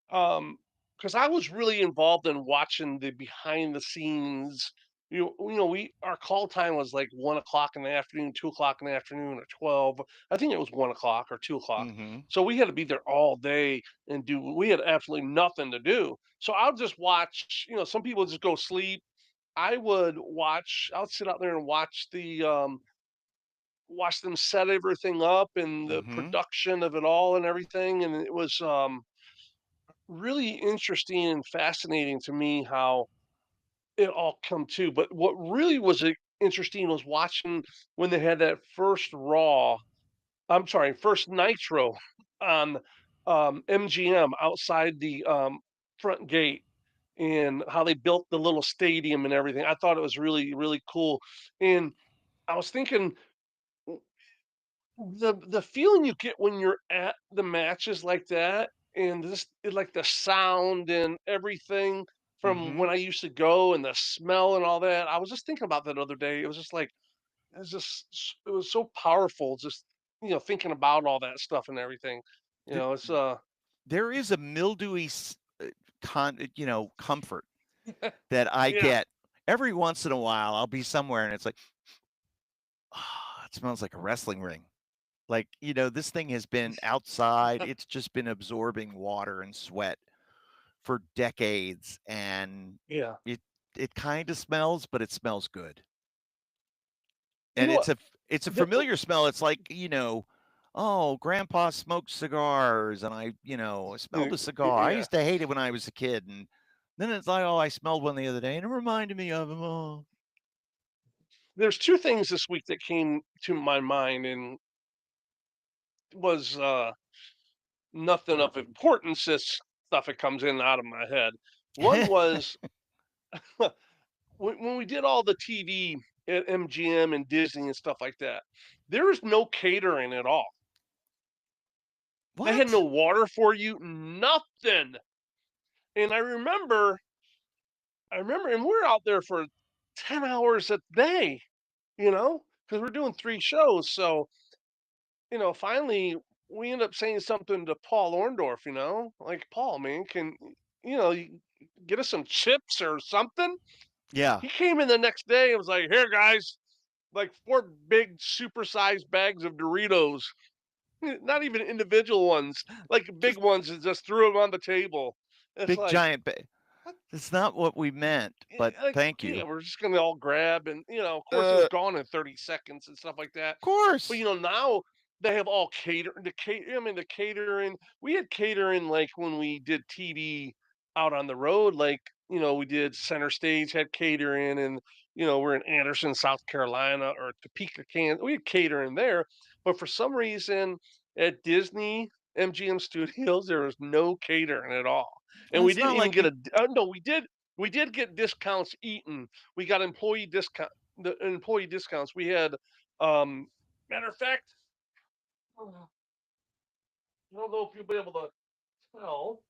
S2: Because I was really involved in watching the behind the scenes. We our call time was like 1 o'clock in the afternoon, 2 o'clock in the afternoon, or 12. I think it was 1 o'clock or 2 o'clock.
S1: Hmm.
S2: So we had to be there all day and do. We had absolutely nothing to do. So I'll just watch. Some people just go sleep. I would watch. I would sit out there and watch them set everything up and the
S1: Hmm.
S2: production of it all and everything. And it was really interesting and fascinating to me how it all come to. But what really was interesting was watching when they had that first Raw. I'm sorry, first Nitro on MGM outside the front gate, and how they built the little stadium and everything. I thought it was really really cool, and I was thinking the feeling you get when you're at the matches like that, and this like the sound and everything from
S1: Hmm.
S2: when I used to go, and the smell and all that. I was just thinking about that other day. It was just like it was so powerful just thinking about all that stuff and everything. It's
S1: There is a mildewy comfort that I
S2: yeah.
S1: get every once in a while. I'll be somewhere and it's like, ah, it smells like a wrestling ring. Like, this thing has been outside. It's just been absorbing water and sweat for decades, and
S2: Yeah.
S1: it it kind of smells, but it smells good.
S2: You
S1: And
S2: know what?
S1: it's a
S2: The
S1: familiar smell. It's like, oh, grandpa smoked cigars and I smelled a cigar. I
S2: yeah.
S1: used to hate it when I was a kid, and then it's like, oh, I smelled one the other day and it reminded me of him. Oh.
S2: There's two things this week that came to my mind and was nothing of importance. This stuff that comes in and out of my head. One was when we did all the TV at MGM and Disney and stuff like that. There was no catering at all. They had no
S1: What?
S2: water for you, nothing. And I remember, and we're out there for 10 hours a day, because we're doing three shows. So finally we end up saying something to Paul Orndorff, like, Paul, man, can you get us some chips or something?
S1: Yeah.
S2: He came in the next day and was like, "Here, guys, like 4 big supersized bags of Doritos." Not even individual ones, like big
S1: Just
S2: ones, and just threw them on the table. It's
S1: big
S2: like,
S1: giant it's not what we meant, but
S2: like,
S1: thank
S2: yeah,
S1: you.
S2: we're just gonna all grab, and of course, it was
S1: Of
S2: gone in 30 seconds and stuff like that. But
S1: course.
S2: now they have all I mean, the catering. We had catering like when we did TV out on the road, like we did Center Stage had catering, and we're in Anderson, South Carolina, or Topeka, Kansas. We had catering there, but for some reason at Disney MGM Studios there was no catering at all, and
S1: Well,
S2: we
S1: it's
S2: didn't
S1: not
S2: even
S1: like
S2: get
S1: you
S2: a. No, we did get discounts eaten. We got employee discount the employee discounts. We had matter of fact, I don't know if you'll be able to tell.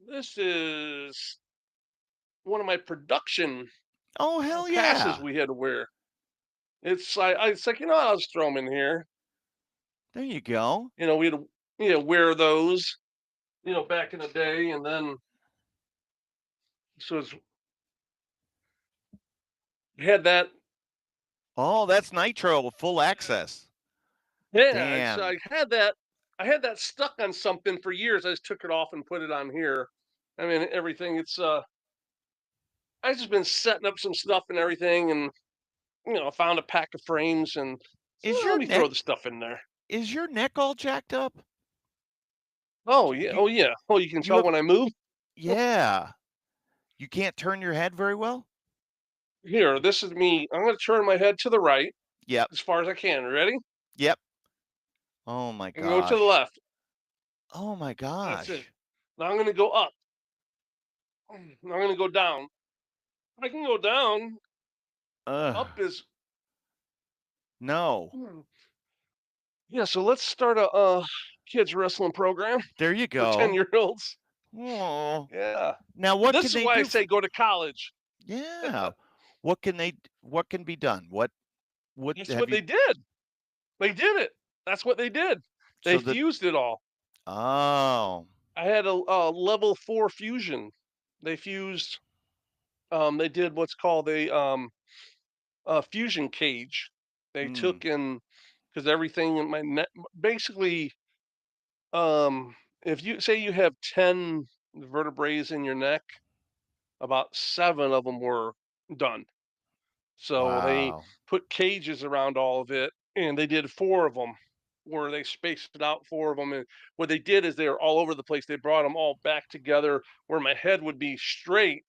S2: This is one of my production
S1: Oh, hell
S2: passes
S1: yeah.
S2: we had to wear. It's like I'll just throw them in here.
S1: There you go.
S2: We had to wear those back in the day, and then so it's had that.
S1: Oh, that's nitro, full access.
S2: Yeah,
S1: Damn.
S2: I had that stuck on something for years. I just took it off and put it on here. I mean, everything. I just been setting up some stuff and everything, and I found a pack of frames, and so
S1: Is
S2: let
S1: your
S2: me
S1: neck
S2: throw the stuff in there.
S1: is your neck all jacked up?
S2: Oh yeah,
S1: You
S2: oh yeah, oh you can
S1: you
S2: tell
S1: have
S2: when I move.
S1: yeah. You can't turn your head very well?
S2: Here, this is me. I'm going to turn my head to the right
S1: Yep.
S2: as far as I can. Ready?
S1: Yep. Oh my
S2: And go to the
S1: gosh.
S2: left.
S1: Oh my
S2: That's it.
S1: gosh.
S2: Now I'm going to go up. Now I'm going to go down. I can go down.
S1: Ugh.
S2: Up is
S1: No.
S2: yeah. So let's start a kids wrestling program
S1: There you
S2: for
S1: go.
S2: 10-year-olds.
S1: Oh.
S2: Yeah.
S1: Now what
S2: This
S1: can
S2: is
S1: they
S2: why I
S1: do
S2: say
S1: for
S2: go to college.
S1: yeah. What can be done? What
S2: That's
S1: have
S2: what
S1: you
S2: they did. They did it. That's what they did. They
S1: so the
S2: fused it all.
S1: oh.
S2: I had a level 4 fusion. They fused. They did what's called a fusion cage. They
S1: Mm.
S2: took in because everything in my neck, basically, um, if you say you have 10 vertebrae in your neck, about 7 of them were done. So they
S1: Wow.
S2: put cages around all of it, and they did 4 of them, where they spaced it out 4 of them. And what they did is they were all over the place. They brought them all back together where my head would be straight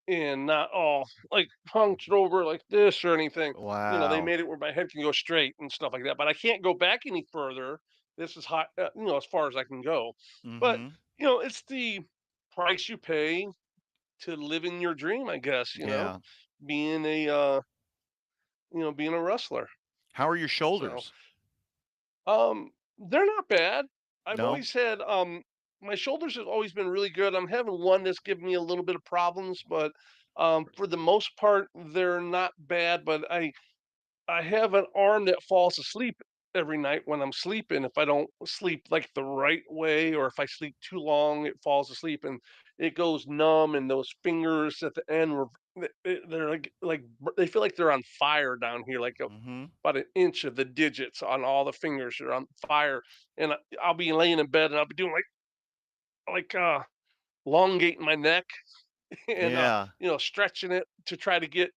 S2: and not all like hunched over like this or anything. They
S1: Wow.
S2: made it where my head can go straight and stuff like that. But I can't go back any further. This is high, as far as I can go. But
S1: Mhm.
S2: it's the price you pay to live in your dream, I guess.
S1: Yeah.
S2: Being a being a wrestler.
S1: How are your
S2: So,
S1: shoulders?
S2: they're not bad. I've
S1: No?
S2: always had my shoulders have always been really good. I'm having one that's giving me a little bit of problems, but for the most part, they're not bad. But I have an arm that falls asleep every night when I'm sleeping. If I don't sleep like the right way, or if I sleep too long, it falls asleep and it goes numb. And those fingers at the end were they're they feel like they're on fire down here, like
S1: Mhm.
S2: about an inch of the digits on all the fingers are on fire. And I'll be laying in bed and I'll be doing like elongating my neck and
S1: Yeah.
S2: stretching it to try to get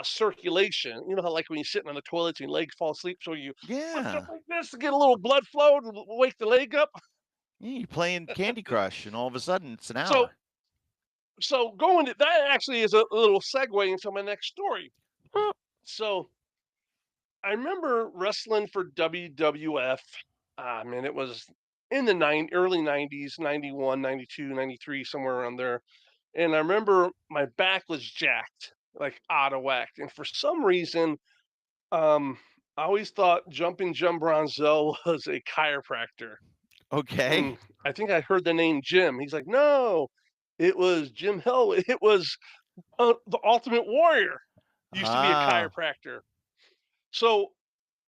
S2: circulation. You know how like when you're sitting on the toilet and your leg fall asleep, so you lift up
S1: Yeah.
S2: like this to get a little blood flow to wake the leg up.
S1: Yeah, you playing Candy Crush and all of a sudden it's an
S2: So
S1: hour.
S2: going to that actually is a little segue into my next story. So I remember wrestling for WWF. I mean, it was in the early 90s, 91, 92, 93, somewhere around there. And I remember my back was jacked, like out of whack. And for some reason, um, I always thought Jumping Jim Bronzel was a chiropractor.
S1: Okay.
S2: And I think I heard the name Jim. He's like, no, it was Jim Hill. It was the Ultimate Warrior. Used to be a
S1: Ah.
S2: chiropractor. So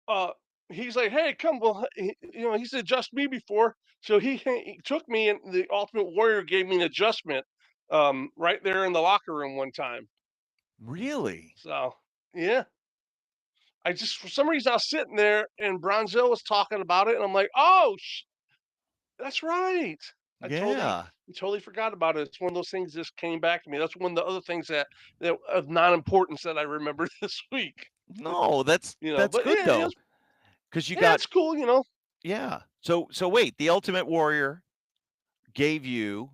S2: uh, he's like, hey, come. Well, he's adjusted me before. So he took me, and the Ultimate Warrior gave me an adjustment. right there in the locker room one time.
S1: Really?
S2: So yeah, I just for some reason I was sitting there and Bronzo was talking about it, and I'm like, oh, that's right. I totally,
S1: Yeah.
S2: totally forgot about it. It's one of those things that just came back to me. That's one of the other things that of non-importance that I remember this week.
S1: No, that's
S2: But
S1: good
S2: yeah,
S1: though, because you
S2: yeah,
S1: got
S2: it's cool.
S1: yeah. So wait, the Ultimate Warrior gave you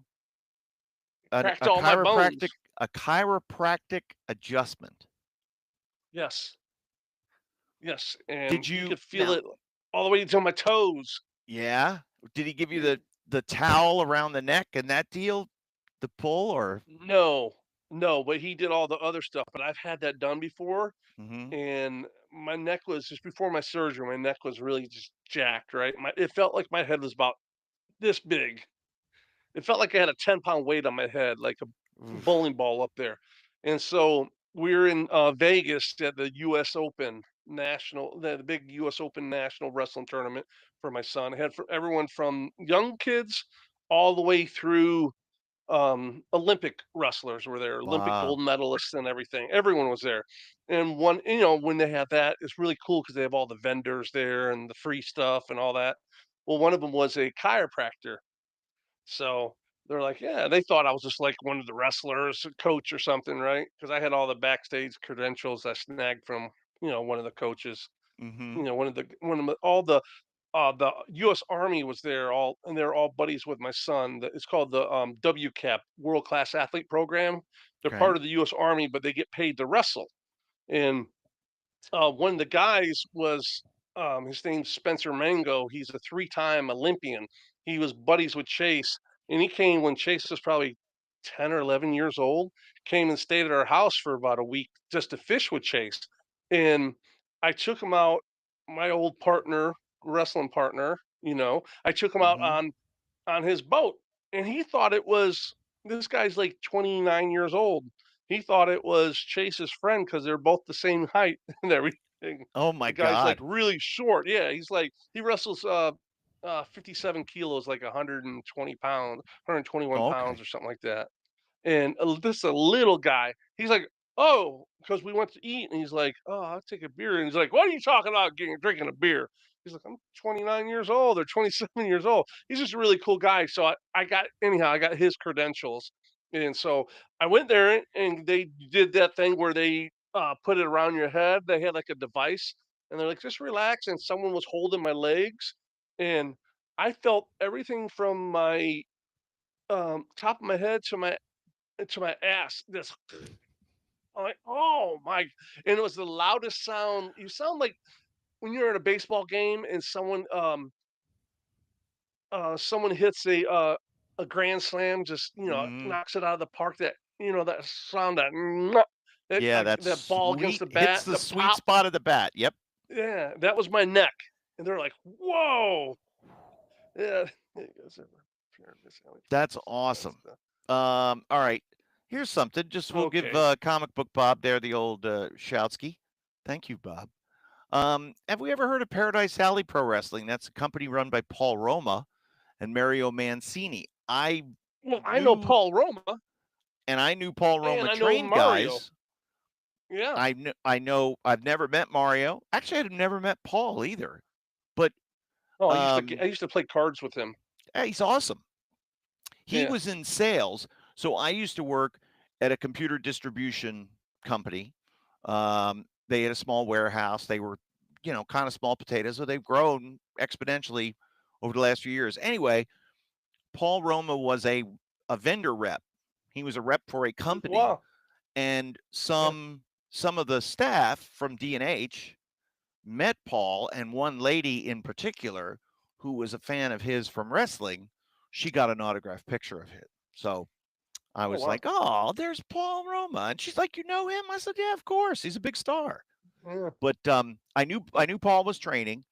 S2: Cracked all my bones.
S1: a chiropractic adjustment.
S2: Yes, yes, and
S1: Did
S2: you
S1: you
S2: could feel
S1: now?
S2: it all the way to my toes.
S1: Yeah. Did he give you
S2: Yeah,
S1: the towel around the neck and that deal, the pull or?
S2: no, no, but he did all the other stuff. But I've had that done before,
S1: Hmm.
S2: and my neck was just before my surgery. My neck was really just jacked. Right, it felt like my head was about this big. It felt like I had a 10-pound weight on my head, like a
S1: Oof.
S2: bowling ball up there. And so we were in Vegas at the U.S. Open national, the big U.S. Open national wrestling tournament for my son. It had everyone from young kids all the way through Olympic wrestlers were there, Olympic
S1: Wow.
S2: gold medalists and everything. Everyone was there. And when they have that, it's really cool because they have all the vendors there and the free stuff and all that. Well, one of them was a chiropractor, so they're like, yeah, they thought I was just like one of the wrestlers, a coach or something, right? Because I had all the backstage credentials I snagged from, one of the coaches,
S1: Hmm.
S2: all the U.S. Army was there, all and they're all buddies with my son. It's called the WCAP, World Class Athlete Program. They're
S1: Okay.
S2: part of the U.S. Army, but they get paid to wrestle. And one of the guys was his name's Spencer Mango. He's a three-time Olympian. He was buddies with Chase, and he came when Chase was probably 10 or 11 years old. Came and stayed at our house for about a week just to fish with Chase. And I took him out, my old partner, wrestling partner. I took him out
S1: Hmm.
S2: on his boat, and he thought it was this guy's like 29 years old. He thought it was Chase's friend because they're both the same height and everything.
S1: Oh my
S2: The guy's like
S1: God.
S2: really short. Yeah, he's like he wrestles 57 kilos, like 120 pounds, 121
S1: Oh,
S2: pounds
S1: okay.
S2: or something like that. And this is a little guy. He's like, "Oh," because we went to eat, and he's like, "Oh, I'll take a beer." And he's like, "What are you talking about getting drinking a beer?" He's like, "I'm 29 years old or 27 years old." He's just a really cool guy. So I got his credentials, and so I went there, and they did that thing where they put it around your head. They had like a device, and they're like, "Just relax." And someone was holding my legs, and I felt everything from my top of my head to my ass. This, I'm like, oh my! And it was the loudest sound. You sound like when you're at a baseball game and someone hits a grand slam, just
S1: Hmm.
S2: knocks it out of the park. That sound
S1: Yeah, that's
S2: that ball against
S1: sweet.
S2: the
S1: Hits
S2: bat,
S1: the
S2: the
S1: sweet
S2: pop.
S1: spot of the bat. Yep.
S2: Yeah, that was my neck. And they're like, whoa. Yeah. There you go, sir. Sure, this is how we
S1: That's
S2: practice this kind of
S1: awesome.
S2: stuff.
S1: All right. Here's something. Just we'll give
S2: Okay.
S1: comic book Bob there the old Shoutsky. Thank you, Bob. Have we ever heard of Paradise Alley Pro Wrestling? That's a company run by Paul Roma and Mario Mancini.
S2: Well, I know
S1: knew
S2: Paul Roma
S1: I knew Paul
S2: and
S1: Roma
S2: I know
S1: trained
S2: Mario.
S1: guys.
S2: Yeah.
S1: I know I've never met Mario. Actually, I've never met Paul either. But
S2: Oh, I
S1: um,
S2: used to play cards with him.
S1: yeah, he's awesome. He
S2: Yeah.
S1: was in sales, so I used to work at a computer distribution company. They had a small warehouse. They were, kind of small potatoes, so they've grown exponentially over the last few years. Anyway, Paul Roma was a vendor rep. He was a rep for a company,
S2: Wow.
S1: and
S2: Yeah.
S1: some of the staff from D&H met Paul, and one lady in particular who was a fan of his from wrestling, she got an autographed picture of him. So I
S2: Oh
S1: was
S2: wow.
S1: like, "Oh, there's Paul Roma," and she's like, "You know him?" I said, "Yeah, of course. He's a big star."
S2: Yeah.
S1: But I knew Paul was training,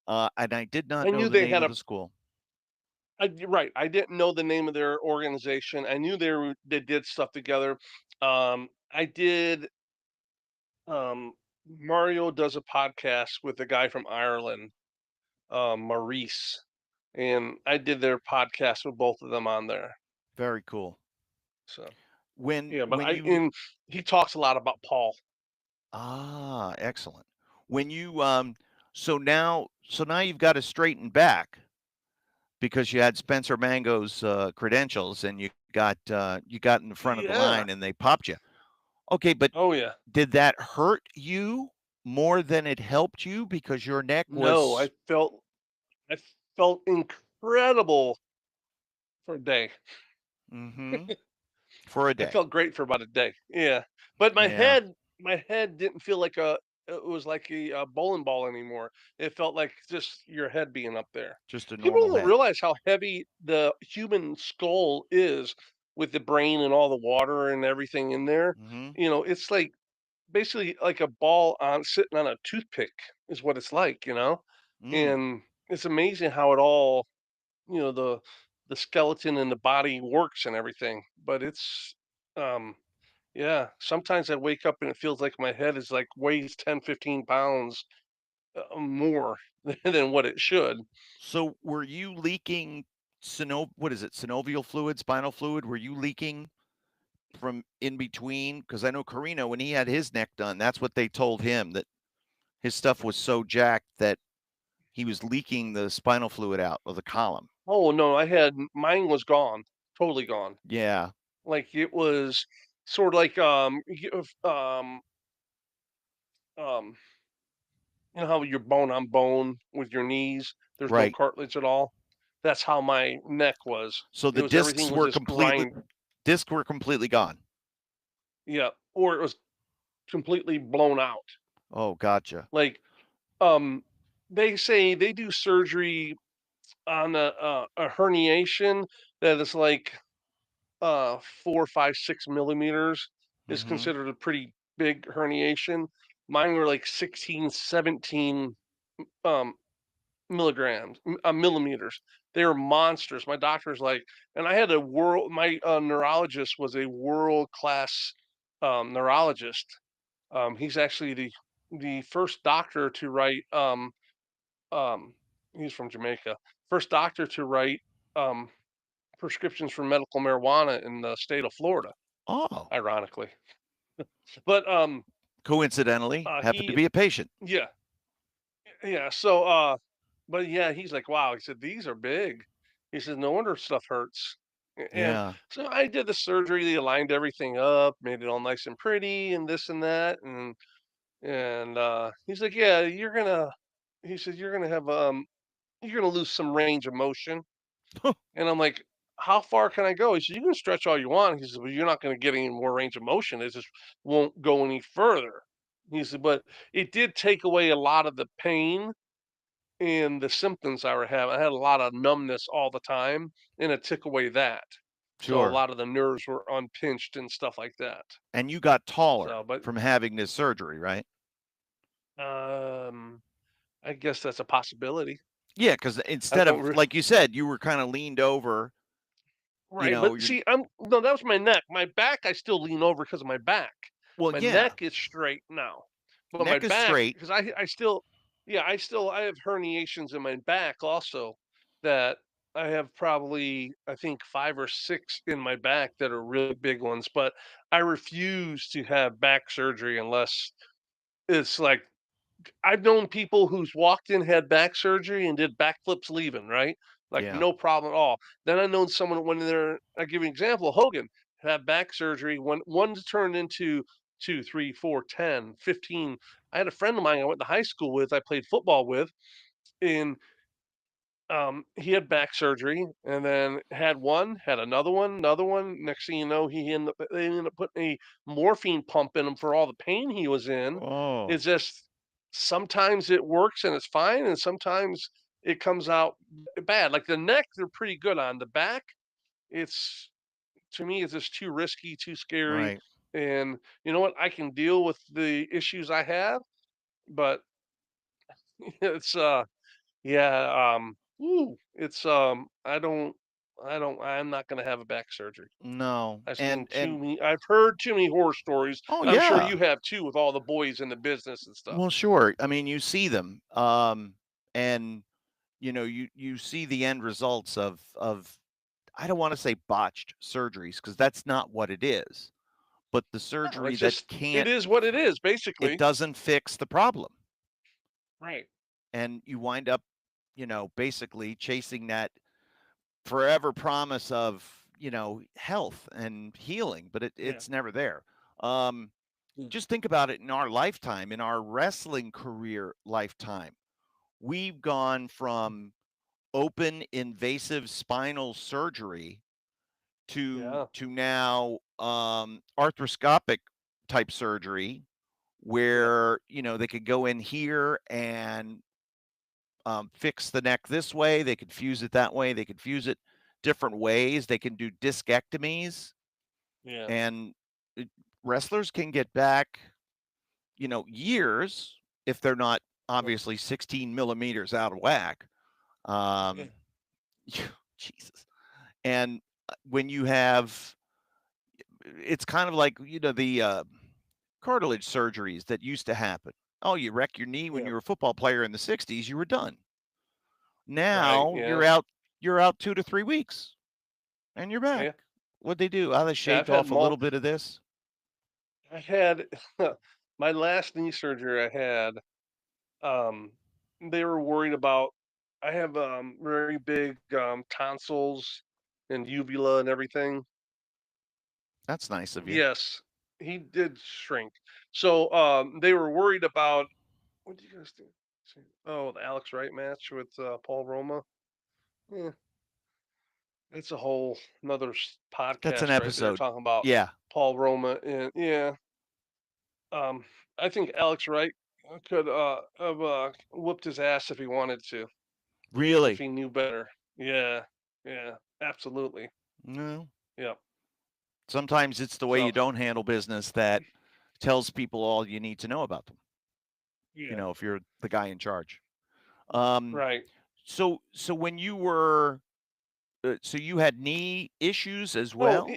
S1: and I did not
S2: I
S1: know
S2: knew
S1: the
S2: they
S1: name
S2: had
S1: of
S2: a.
S1: the school.
S2: Right. I didn't know the name of their organization. I knew they did stuff together. I did. Mario does a podcast with a guy from Ireland, Maurice, and I did their podcast with both of them on there.
S1: Very cool.
S2: So
S1: When
S2: yeah, but
S1: when
S2: I
S1: you
S2: and he talks a lot about Paul.
S1: excellent. When you so now you've got a straightened back because you had Spencer Mango's credentials and you got in the front of the
S2: Yeah.
S1: line and they popped you. Okay, but
S2: Oh yeah.
S1: did that hurt you more than it helped you because your neck
S2: No,
S1: was
S2: I felt incredible for a day.
S1: mhm, for a
S2: I
S1: day?
S2: felt great for about a day. Yeah, but
S1: Yeah,
S2: my head didn't feel like it was like a bowling ball anymore. It felt like just your head being up there.
S1: just a
S2: People
S1: normal
S2: don't
S1: head.
S2: realize how heavy the human skull is with the brain and all the water and everything in there.
S1: Mhm.
S2: You know, it's like basically like a ball on sitting on a toothpick is what it's like, you know?
S1: Mm.
S2: And it's amazing how it all, you know, the skeleton and the body works and everything. But it's um yeah, sometimes I wake up and it feels like my head is like weighs 10, 15 pounds more than what it should.
S1: So were you leaking what is it? Synovial fluid, spinal fluid? Were you leaking from in between? Because I know Carino, when he had his neck done, that's what they told him that his stuff was so jacked that he was leaking the spinal fluid out of the column.
S2: Oh no, mine was gone, totally gone.
S1: Yeah.
S2: Like it was sort of like um you know how you're bone on bone with your knees? There's no
S1: Right.
S2: cartilage at all. That's how my neck was.
S1: So
S2: It
S1: the
S2: was everything was just grind.
S1: discs were completely gone.
S2: Yeah, or it was completely blown out.
S1: Oh, gotcha.
S2: Like um they say they do surgery on a herniation that is like 4, 5, 6 millimeters is
S1: Mhm.
S2: considered a pretty big herniation. Mine were like 16, 17 um millimeters. They were monsters. My doctor's like, and I had a world. My neurologist was a world class neurologist. He's actually the first doctor to write. Um, he's from Jamaica. First doctor to write um, prescriptions for medical marijuana in the state of Florida.
S1: Oh,
S2: Ironically, but
S1: coincidentally, happened to
S2: he
S1: be a patient.
S2: yeah yeah. So but yeah, he's like, wow. He said these are big. He says no wonder stuff hurts. And
S1: Yeah.
S2: so I did the surgery. They aligned everything up, made it all nice and pretty, and this and that. And he's like, yeah, you're gonna. He said you're gonna have you're gonna lose some range of motion. And I'm like, how far can I go? He said, you can stretch all you want. He said, but you're not going to get any more range of motion. It just won't go any further. He said, but it did take away a lot of the pain and the symptoms I were having. I had a lot of numbness all the time, and it took away that. So a
S1: Sure.
S2: lot of the nerves were unpinched and stuff like that.
S1: And you got taller
S2: So, but
S1: from having this surgery, right?
S2: um, I guess that's a possibility.
S1: Yeah, because
S2: I
S1: instead
S2: don't
S1: of like you said, you were kind of leaned over,
S2: Right, but
S1: you're
S2: see, I'm no, that was my neck. My back, I still lean over because of my back.
S1: well,
S2: My
S1: yeah,
S2: neck is straight now, but my
S1: neck is
S2: back,
S1: straight.
S2: because I still, yeah, I have herniations in my back also that I have probably I think 5 or 6 in my back that are really big ones. But I refuse to have back surgery unless it's like I've known people who's walked in, had back surgery, and did backflips leaving, right? Like,
S1: Yeah.
S2: no problem at all. Then I known someone when they're I give you an example, Hogan had back surgery when one's turned into 2, 3, 4, 10, 15. I had a friend of mine I went to high school with, I played football with, and he had back surgery and then had one, had another one, another one. Next thing you know, they ended up putting a morphine pump in him for all the pain he was in.
S1: Oh,
S2: It's just sometimes it works and it's fine, and sometimes it comes out bad. Like the neck, they're pretty good on. The back, it's to me, it's just too risky, too scary.
S1: right.
S2: And you know what? I can deal with the issues I have, but it's yeah, I'm not gonna have a back surgery.
S1: No, and
S2: I've heard too many horror stories.
S1: oh
S2: I'm sure you
S1: yeah.
S2: have too with all the boys in the business and stuff.
S1: Well, sure. I mean, you see them, and you see the end results of I don't want to say botched surgeries because that's not what it is, but the
S2: No,
S1: surgery
S2: it's
S1: that
S2: just it
S1: can't,
S2: is what it is,
S1: it
S2: basically.
S1: doesn't fix the problem.
S2: Right.
S1: And you wind up, basically chasing that forever promise of, health and healing, but
S2: Yeah.
S1: it's never there. Um,
S2: Mm.
S1: just think about it in our lifetime, in our wrestling career lifetime. We've gone from open invasive spinal surgery to
S2: Yeah.
S1: now arthroscopic type surgery
S2: Yeah.
S1: where they could go in here and fix the neck this way, they could fuse it that way, they could fuse it different ways, they can do discectomies,
S2: Yeah.
S1: and wrestlers can get back years if they're not
S2: Yeah.
S1: obviously 16 millimeters out of whack.
S2: Yeah.
S1: um Jesus. And when you have, it's kind of like the cartilage surgeries that used to happen. Oh, you wreck your knee when
S2: Yeah.
S1: you were a football player in the 60s, you were done.
S2: Right.
S1: Now
S2: Yeah.
S1: you're out 2 to 3 weeks and you're back.
S2: Yeah.
S1: What'd they do? Oh, they
S2: Yeah. I've
S1: shaved
S2: had
S1: off a little
S2: mul
S1: bit of this.
S2: I had my last knee surgery I had, um, they were worried about I have very big tonsils and uvula and everything.
S1: That's nice of you.
S2: Yes, he did shrink. So they were worried about what did you guys do? Oh, the Alex Wright match with Paul Roma. Yeah, it's a whole another
S1: That's an
S2: podcast right there
S1: episode.
S2: talking about
S1: Yeah.
S2: Paul Roma and yeah. Um, I think Alex Wright could have whooped his ass if he wanted to, if
S1: Really?
S2: he knew better. Yeah, yeah, absolutely.
S1: No.
S2: Yep.
S1: Sometimes it's the way
S2: So
S1: you don't handle business that tells people all you need to know about them,
S2: yeah,
S1: if you're the guy in charge. Um,
S2: right.
S1: so when you were, so you had knee issues as
S2: Oh,
S1: well?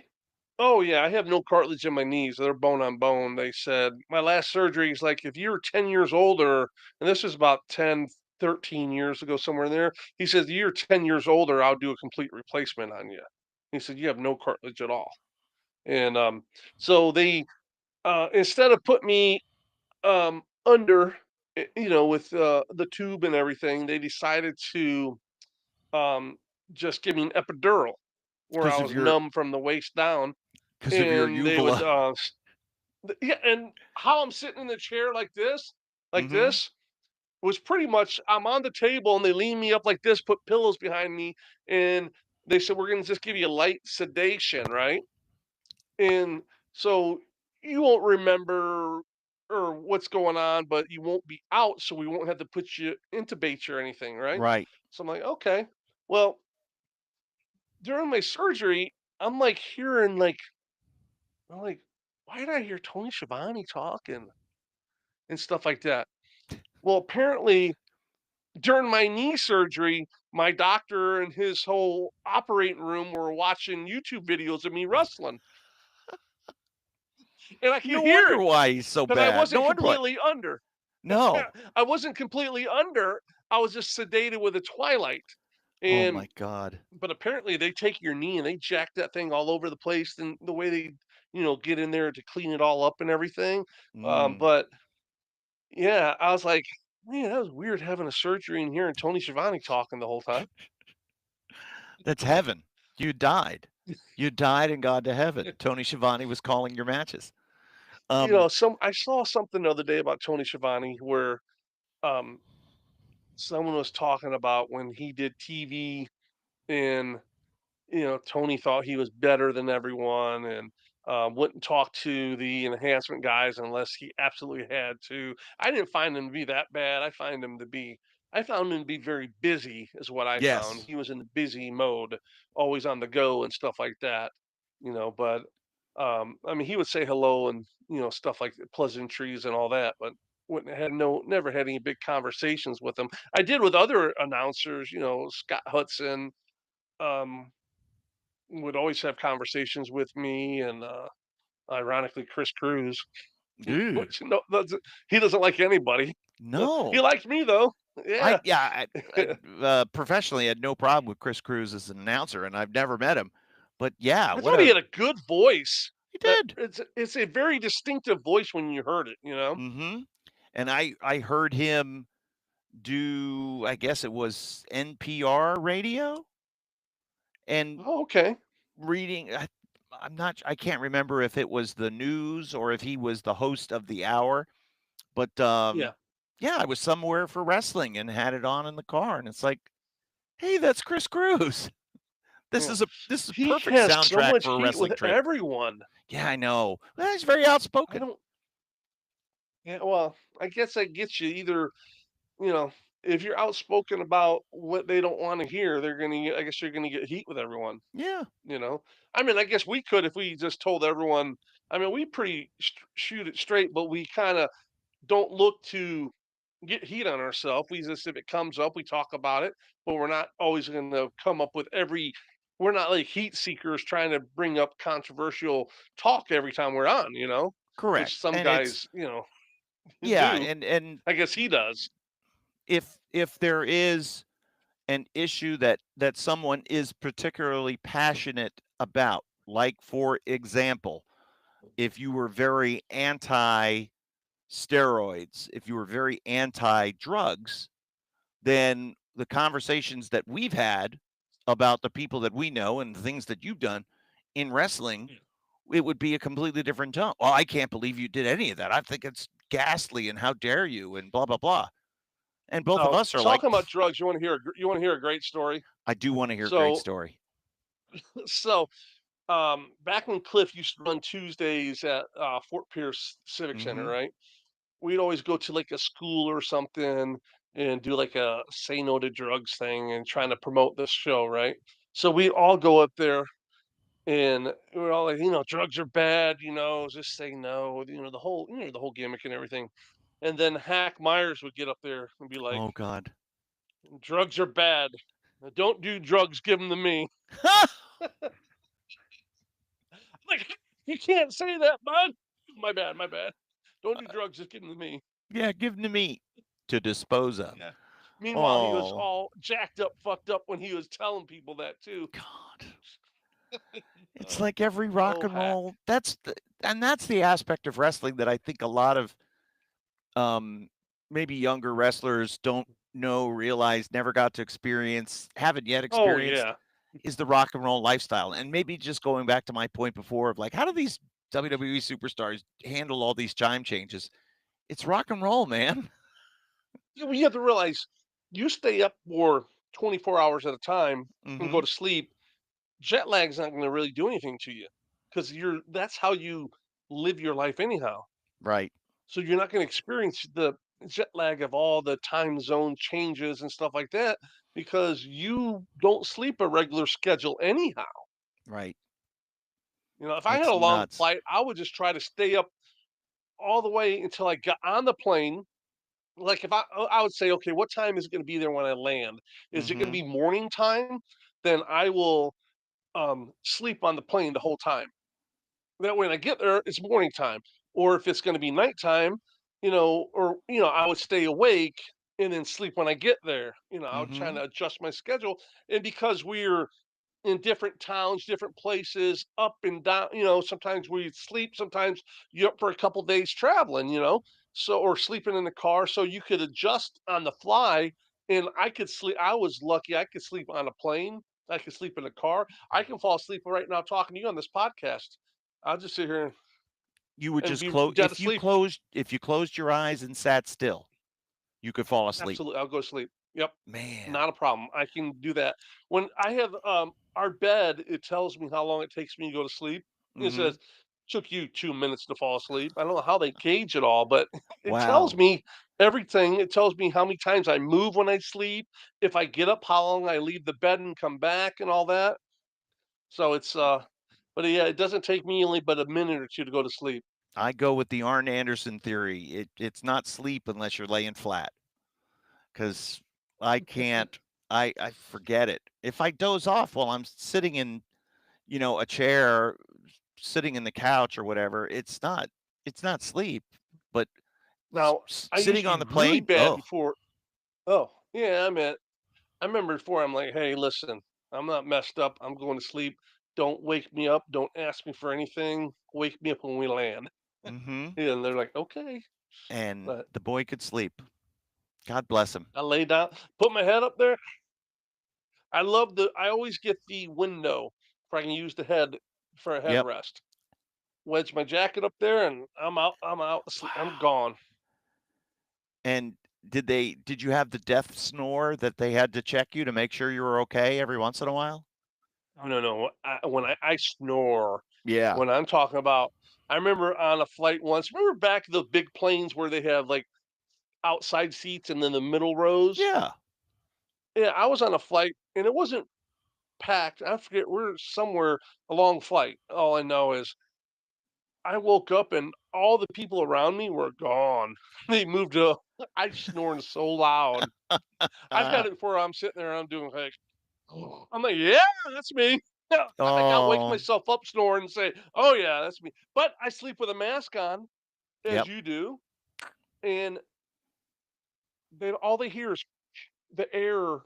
S2: oh yeah, I have no cartilage in my knees. They're bone on bone. They said my last surgery is like if you were 10 years older, and this was about 10, 13 years ago, somewhere in there. He says, you're 10 years older, I'll do a complete replacement on you. He said, you have no cartilage at all. And so they instead of put me under, with the tube and everything, they decided to um, just give me an epidural where I
S1: Because of
S2: was
S1: your
S2: numb from the waist down and they would
S1: uvula.
S2: yeah, and how I'm sitting in the chair like
S1: Mm-hmm.
S2: this was pretty much I'm on the table and they lean me up like this, put pillows behind me, and they said we're gonna just give you light sedation, right? And so you won't remember or what's going on, but you won't be out, so we won't have to put you intubate you or anything, right?
S1: Right.
S2: So I'm like, okay. Well, during my surgery, I'm like hearing I'm like, why did I hear Tony Schiavone talking and stuff like that? Well, apparently during my knee surgery, my doctor and his whole operating room were watching YouTube videos of me wrestling, and I could
S1: No
S2: hear
S1: wonder
S2: it
S1: why he's so
S2: because I
S1: bad. No
S2: wasn't
S1: wonder why.
S2: completely under.
S1: No.
S2: I wasn't completely under. I was just sedated with a twilight,
S1: Oh
S2: and
S1: my God.
S2: but apparently they take your knee and they jack that thing all over the place, and the way they get in there to clean it all up and everything.
S1: Mm.
S2: But yeah, I was like, "Man, that was weird having a surgery and hearing Tony Schiavone talking the whole time."
S1: That's heaven. You died. You died and gone to heaven. Tony Schiavone was calling your matches. Um,
S2: Some I saw something the other day about Tony Schiavone where um someone was talking about when he did TV and Tony thought he was better than everyone and wouldn't talk to the enhancement guys unless he absolutely had to. I didn't find him to be that bad. I found him to be very busy, is what I found.
S1: yes.
S2: He was in the busy mode, always on the go and stuff like that. But I mean, he would say hello and stuff like pleasantries and all that, but wouldn't had no never had any big conversations with him. I did with other announcers, Scott Hudson. Um, would always have conversations with me and, ironically, Chris Cruz,
S1: Dude.
S2: which no doesn't he doesn't like anybody. He
S1: No.
S2: liked me though. Yeah.
S1: Professionally had no problem with Chris Cruz as an announcer, and I've never met him. But yeah,
S2: I
S1: what
S2: thought he
S1: a
S2: had a good voice.
S1: he
S2: That
S1: did.
S2: it's a very distinctive voice when you heard it, you know?
S1: Mm-hmm. And I heard him do, I guess it was NPR radio, and
S2: Oh, okay.
S1: reading. I can't remember if it was the news or if he was the host of the hour, but
S2: Yeah.
S1: yeah, I was somewhere for wrestling and had it on in the car, and it's like, hey, that's Chris Cruz.
S2: Yeah.
S1: This is
S2: He
S1: perfect
S2: has so
S1: soundtrack
S2: much
S1: for a
S2: heat with
S1: wrestling trip.
S2: everyone.
S1: Yeah, I know. Well, he's very
S2: I
S1: outspoken.
S2: don't Yeah, well, I guess that gets you either, you know, if you're outspoken about what they don't want to hear, I guess you're gonna get heat with everyone,
S1: Yeah,
S2: you know? I mean, I guess we could if we just told everyone. I mean, we pretty shoot it straight, but we kind of don't look to get heat on ourselves. We just, if it comes up, we talk about it, but we're not always going to come up with we're not like heat seekers trying to bring up controversial talk every time we're on, which
S1: correct.
S2: some
S1: And it's
S2: guys,
S1: yeah,
S2: do.
S1: and
S2: I guess he does.
S1: if there is an issue that someone is particularly passionate about, like for example, if you were very anti steroids, if you were very anti drugs, then the conversations that we've had about the people that we know and the things that you've done in wrestling, it would be a completely different tone. Oh, I can't believe you did any of that. I think it's ghastly and how dare you and blah blah blah. And both of
S2: Now,
S1: us are like,
S2: talking about drugs, you want to hear a great story?
S1: I do want to hear a great
S2: So,
S1: story.
S2: so back when Cliff used to run Tuesdays at Fort Pierce Civic Center,
S1: Mm-hmm.
S2: right? We'd always go to like a school or something and do like a say no to drugs thing and trying to promote this show, right? So we all go up there and we're all like, drugs are bad, just say no, the whole gimmick and everything. And then Hack Myers would get up there and be like,
S1: Oh God.
S2: drugs are bad. Don't do drugs, give them to me. Like, you can't say that, bud. My bad, my bad. Don't do drugs, just give them to me.
S1: Yeah, give them to me to dispose of.
S2: Yeah. Meanwhile, he was
S1: Oh
S2: all jacked up, fucked up when he was telling people that too.
S1: God. It's
S2: Uh,
S1: like every rock
S2: oh,
S1: and
S2: Hack.
S1: roll. That's the aspect of wrestling that I think a lot of um maybe younger wrestlers don't know, realize, never got to experience, haven't yet
S2: Oh,
S1: experienced,
S2: yeah.
S1: is the rock and roll lifestyle. And maybe just going back to my point before of like, how do these WWE superstars handle all these time changes? It's rock and roll, man.
S2: You have to realize you stay up for 24 hours at a time and
S1: Mm-hmm.
S2: go to sleep. Jet lag's not going to really do anything to you because that's how you live your life anyhow.
S1: Right.
S2: So you're not going to experience the jet lag of all the time zone changes and stuff like that because you don't sleep a regular schedule anyhow.
S1: Right.
S2: If I had
S1: It's
S2: a long
S1: nuts.
S2: flight, I would just try to stay up all the way until I got on the plane. Like if I would say, okay, what time is it going to be there when I land? Is it going to
S1: Mm-hmm.
S2: be morning time? Then I will sleep on the plane the whole time. That way, when I get there, it's morning time. Or if it's going to be nighttime, I would stay awake and then sleep when I get there. I would try
S1: Mm-hmm.
S2: to adjust my schedule. And because we're in different towns, different places, up and down, sometimes we sleep, sometimes you're up for a couple days traveling, so or sleeping in the car, so you could adjust on the fly. And I could sleep. I was lucky. I could sleep on a plane. I could sleep in a car. I can fall asleep right now talking to you on this podcast. I'll just sit here
S1: You would
S2: and
S1: just
S2: be
S1: close
S2: dead asleep.
S1: if you closed your eyes and sat still, you could fall asleep.
S2: Absolutely, I'll go to sleep. Yep,
S1: Man.
S2: not a problem. I can do that. When I have our bed, it tells me how long it takes me to go to sleep. It
S1: Mm-hmm.
S2: says took you 2 minutes to fall asleep. I don't know how they gauge it all, but it tells
S1: Wow.
S2: me everything. It tells me how many times I move when I sleep, if I get up, how long I leave the bed and come back, and all that. So but yeah, it doesn't take me only but a minute or two to go to sleep.
S1: I go with the Arn Anderson theory. It's not sleep unless you're laying flat, because I can't. I forget it. If I doze off while I'm sitting in, a chair, sitting in the couch or whatever, it's not sleep. But
S2: Now, I used
S1: sitting
S2: to
S1: on
S2: be
S1: the
S2: really
S1: plane,
S2: bad
S1: oh,
S2: before. Oh, yeah, I remember before I'm like, "Hey, listen, I'm not messed up. I'm going to sleep. Don't wake me up. Don't ask me for anything. Wake me up when we land."
S1: Mm-hmm.
S2: Yeah, and they're like, "Okay."
S1: And
S2: But
S1: the boy could sleep. God bless him.
S2: I lay down, put my head up there. I always get the window where I can use the head for a
S1: Yep.
S2: headrest. Wedge my jacket up there and I'm out asleep. I'm
S1: Wow.
S2: gone.
S1: And did you have the death snore that they had to check you to make sure you were okay every once in a while?
S2: Oh, no, no. When I snore,
S1: Yeah.
S2: when I'm talking about, I remember on a flight once. Remember back the big planes where they have like outside seats and then the middle rows?
S1: Yeah.
S2: Yeah, I was on a flight and it wasn't packed. I forget, we're somewhere a long flight. All I know is I woke up and all the people around me were gone. They moved to. I snoring so loud. I've had it before. I'm sitting there. I'm doing like, I'm like, yeah, that's me. Yeah, I got to wake
S1: Oh.
S2: myself up snoring and say, oh yeah, that's me. But I sleep with a mask on, as
S1: Yep.
S2: you do, and all they hear is the air.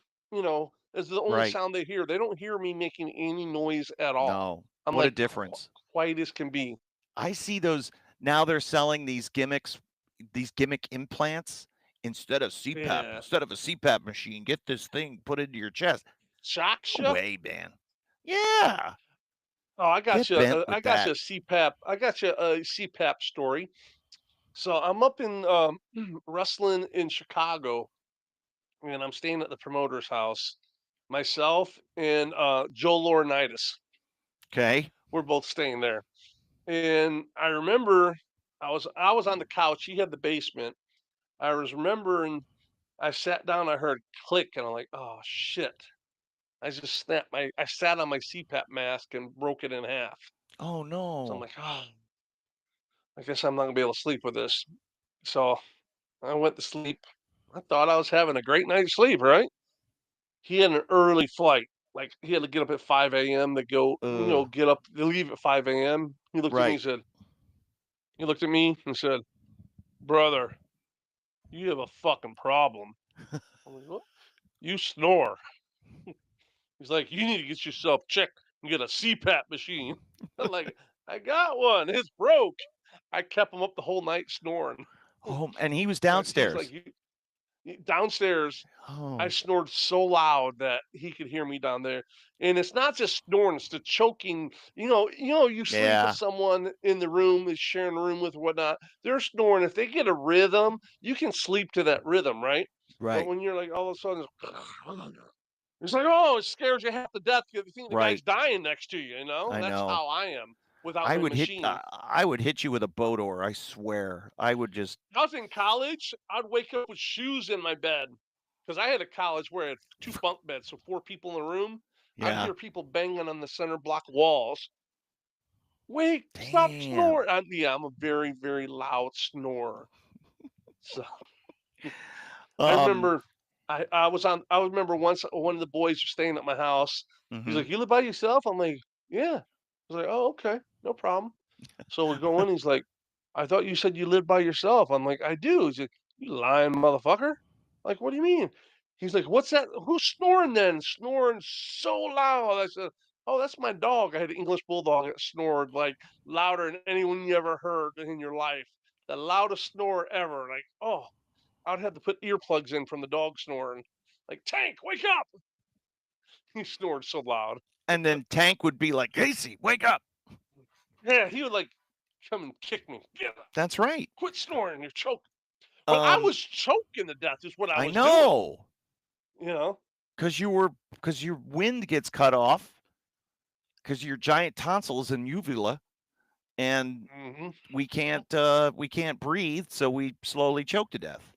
S2: Is the only
S1: Right.
S2: sound they hear. They don't hear me making any noise at all.
S1: No.
S2: I'm
S1: What a
S2: like
S1: difference.
S2: quiet as can be.
S1: I see those now they're selling these gimmick implants instead of CPAP,
S2: Yeah,
S1: instead of a CPAP machine, get this thing put into your chest.
S2: shocks
S1: No
S2: you.
S1: way, man. Yeah.
S2: Oh, I got
S1: Get
S2: you.
S1: bent
S2: I
S1: with
S2: got you
S1: that.
S2: a CPAP. I got you a CPAP story. So I'm up in wrestling in Chicago, and I'm staying at the promoter's house. Myself and Joe Laurinaitis.
S1: Okay.
S2: We're both staying there. And I remember I was on the couch. He had the basement. I was remembering I sat down. I heard click, and I'm like, oh shit! I sat on my CPAP mask and broke it in half.
S1: Oh
S2: So I'm
S1: no.
S2: like, oh, I guess I'm not gonna be able to sleep with this. So I went to sleep. I thought I was having a great night's sleep, right? He had an early flight. Like he had to get up at 5 a.m. to go,
S1: Ugh.
S2: get up to leave at 5 a.m.
S1: Right.
S2: He looked at me and said, brother, you have a fucking problem. I'm like, what? You snore. He's like, you need to get yourself checked and get a CPAP machine. I'm like, I got one. It's broke. I kept him up the whole night snoring.
S1: Oh, and he was
S2: He's like,
S1: downstairs.
S2: downstairs. I
S1: Oh.
S2: snored so loud that he could hear me down there. And it's not just snoring; it's the choking. You sleep with
S1: Yeah.
S2: someone in the room, is sharing a room with whatnot. They're snoring. If they get a rhythm, you can sleep to that rhythm, right? But
S1: Right.
S2: when you're like all of a sudden, it's like, oh, it scares you half to death because you think the guy's
S1: Right.
S2: dying next to you.
S1: I
S2: That's
S1: know.
S2: how I am without my machine.
S1: I would hit you with a boat oar, I swear. I would just
S2: I was in college, I'd wake up with shoes in my bed because I had a college where I had two bunk beds, so four people in a room. I'd
S1: yeah.
S2: hear people banging on the center block walls. Wait, stop
S1: Damn.
S2: snoring. Yeah, I'm a very, very loud snorer. So I
S1: Um,
S2: remember I remember once one of the boys was staying at my house. He's
S1: mhm.
S2: like, you live by yourself? I'm like, yeah. I was like, oh, okay, no problem. So we go in. He's like, I thought you said you lived by yourself. I'm like, I do. He's like, you lying motherfucker. Like, what do you mean? He's like, what's that? Who's snoring then? Snoring so loud. I said, oh, that's my dog. I had an English bulldog that snored like louder than anyone you ever heard in your life. The loudest snore ever. Like, oh, I'd have to put earplugs in from the dog snoring. Like, Tank, wake up. He snored so loud.
S1: And then Tank would be like, "Casey, wake up."
S2: Yeah, he would like come and kick me. Get up.
S1: That's right.
S2: Quit snoring. You're choking. Well, I
S1: Um,
S2: was choking to death is what I
S1: I
S2: was doing,
S1: know,
S2: you know?
S1: cause you were, cause your wind gets cut off, cause your giant tonsils and uvula, and
S2: Mhm.
S1: we can't breathe, so we slowly choke to death.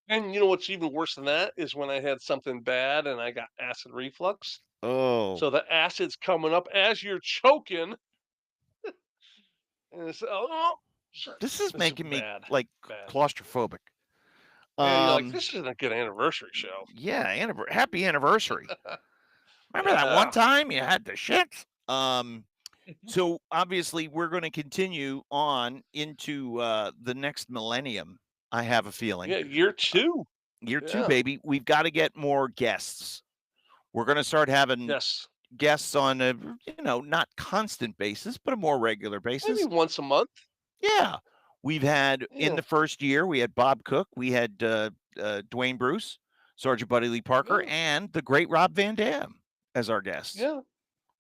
S2: And you know what's even worse than that is when I had something bad and I got acid reflux.
S1: Oh,
S2: So the acid's coming up as you're choking, and it's oh, shit.
S1: this is
S2: This is
S1: making me
S2: bad,
S1: like
S2: bad.
S1: claustrophobic.
S2: Yeah, you're like,
S1: Um,
S2: this isn't a good anniversary show.
S1: yeah, happy anniversary. Remember that one
S2: Yeah.
S1: time you had the shits? So obviously we're going to continue on into the next millennium. I have a feeling.
S2: Yeah, year two.
S1: Year 2,
S2: Yeah.
S1: baby. We've got to get more guests. We're going to start having
S2: Yes.
S1: guests on a, not constant basis, but a more regular
S2: Maybe
S1: basis.
S2: once a month.
S1: Yeah. We've had, in
S2: Yeah.
S1: the first year, we had Bob Cook, we had Dwayne Bruce, Sergeant Buddy Lee Parker,
S2: Yeah.
S1: and the great Rob Van Dam as our guests.
S2: Yeah.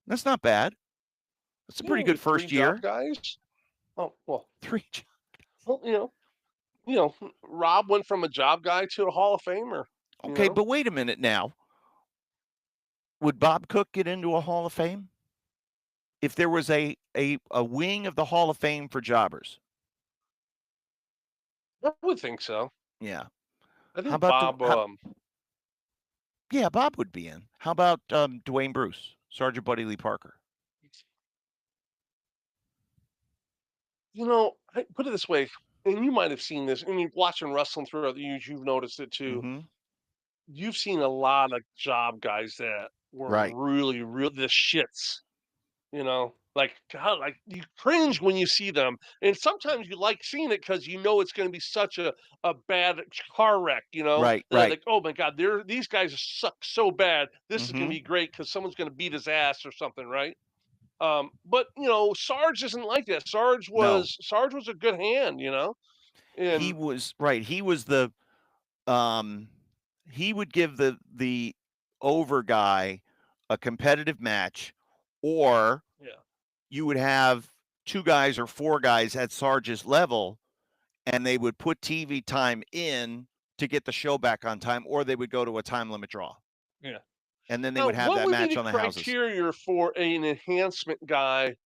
S1: That's not bad. That's a pretty
S2: We
S1: good
S2: had 3
S1: first
S2: job
S1: year.
S2: guys. Oh, well,
S1: 3.
S2: well, Rob went from a job guy to a Hall of Famer.
S1: Okay, but wait a minute now. Would Bob Cook get into a Hall of Fame? If there was a wing of the Hall of Fame for jobbers.
S2: I would think so.
S1: Yeah.
S2: I
S1: How
S2: think
S1: about
S2: Bob.
S1: yeah, Bob would be in. How about Dwayne Bruce, Sergeant Buddy Lee Parker?
S2: I put it this way, and you might have seen this, and you're watching wrestling throughout the years, you've noticed it too.
S1: Mm-hmm.
S2: You've seen a lot of job guys that were
S1: Right.
S2: really, real the shits. Like God, like you cringe when you see them, and sometimes you like seeing it because it's going to be such a bad car wreck.
S1: Right.
S2: Like, oh my God, these guys suck so bad. This is going
S1: Mm-hmm.
S2: to be great because someone's going to beat his ass or something, right? But Sarge isn't like that. Sarge
S1: No.
S2: was a good hand,
S1: He
S2: and
S1: was right. He was the he would give the over guy a competitive match, or
S2: yeah,
S1: you would have 2 guys or 4 guys at Sarge's level, and they would put TV time in to get the show back on time, or they would go to a time limit draw.
S2: yeah.
S1: And then they
S2: Now,
S1: would have
S2: what
S1: that
S2: would be
S1: match
S2: the
S1: on the houses.
S2: criteria for an enhancement guy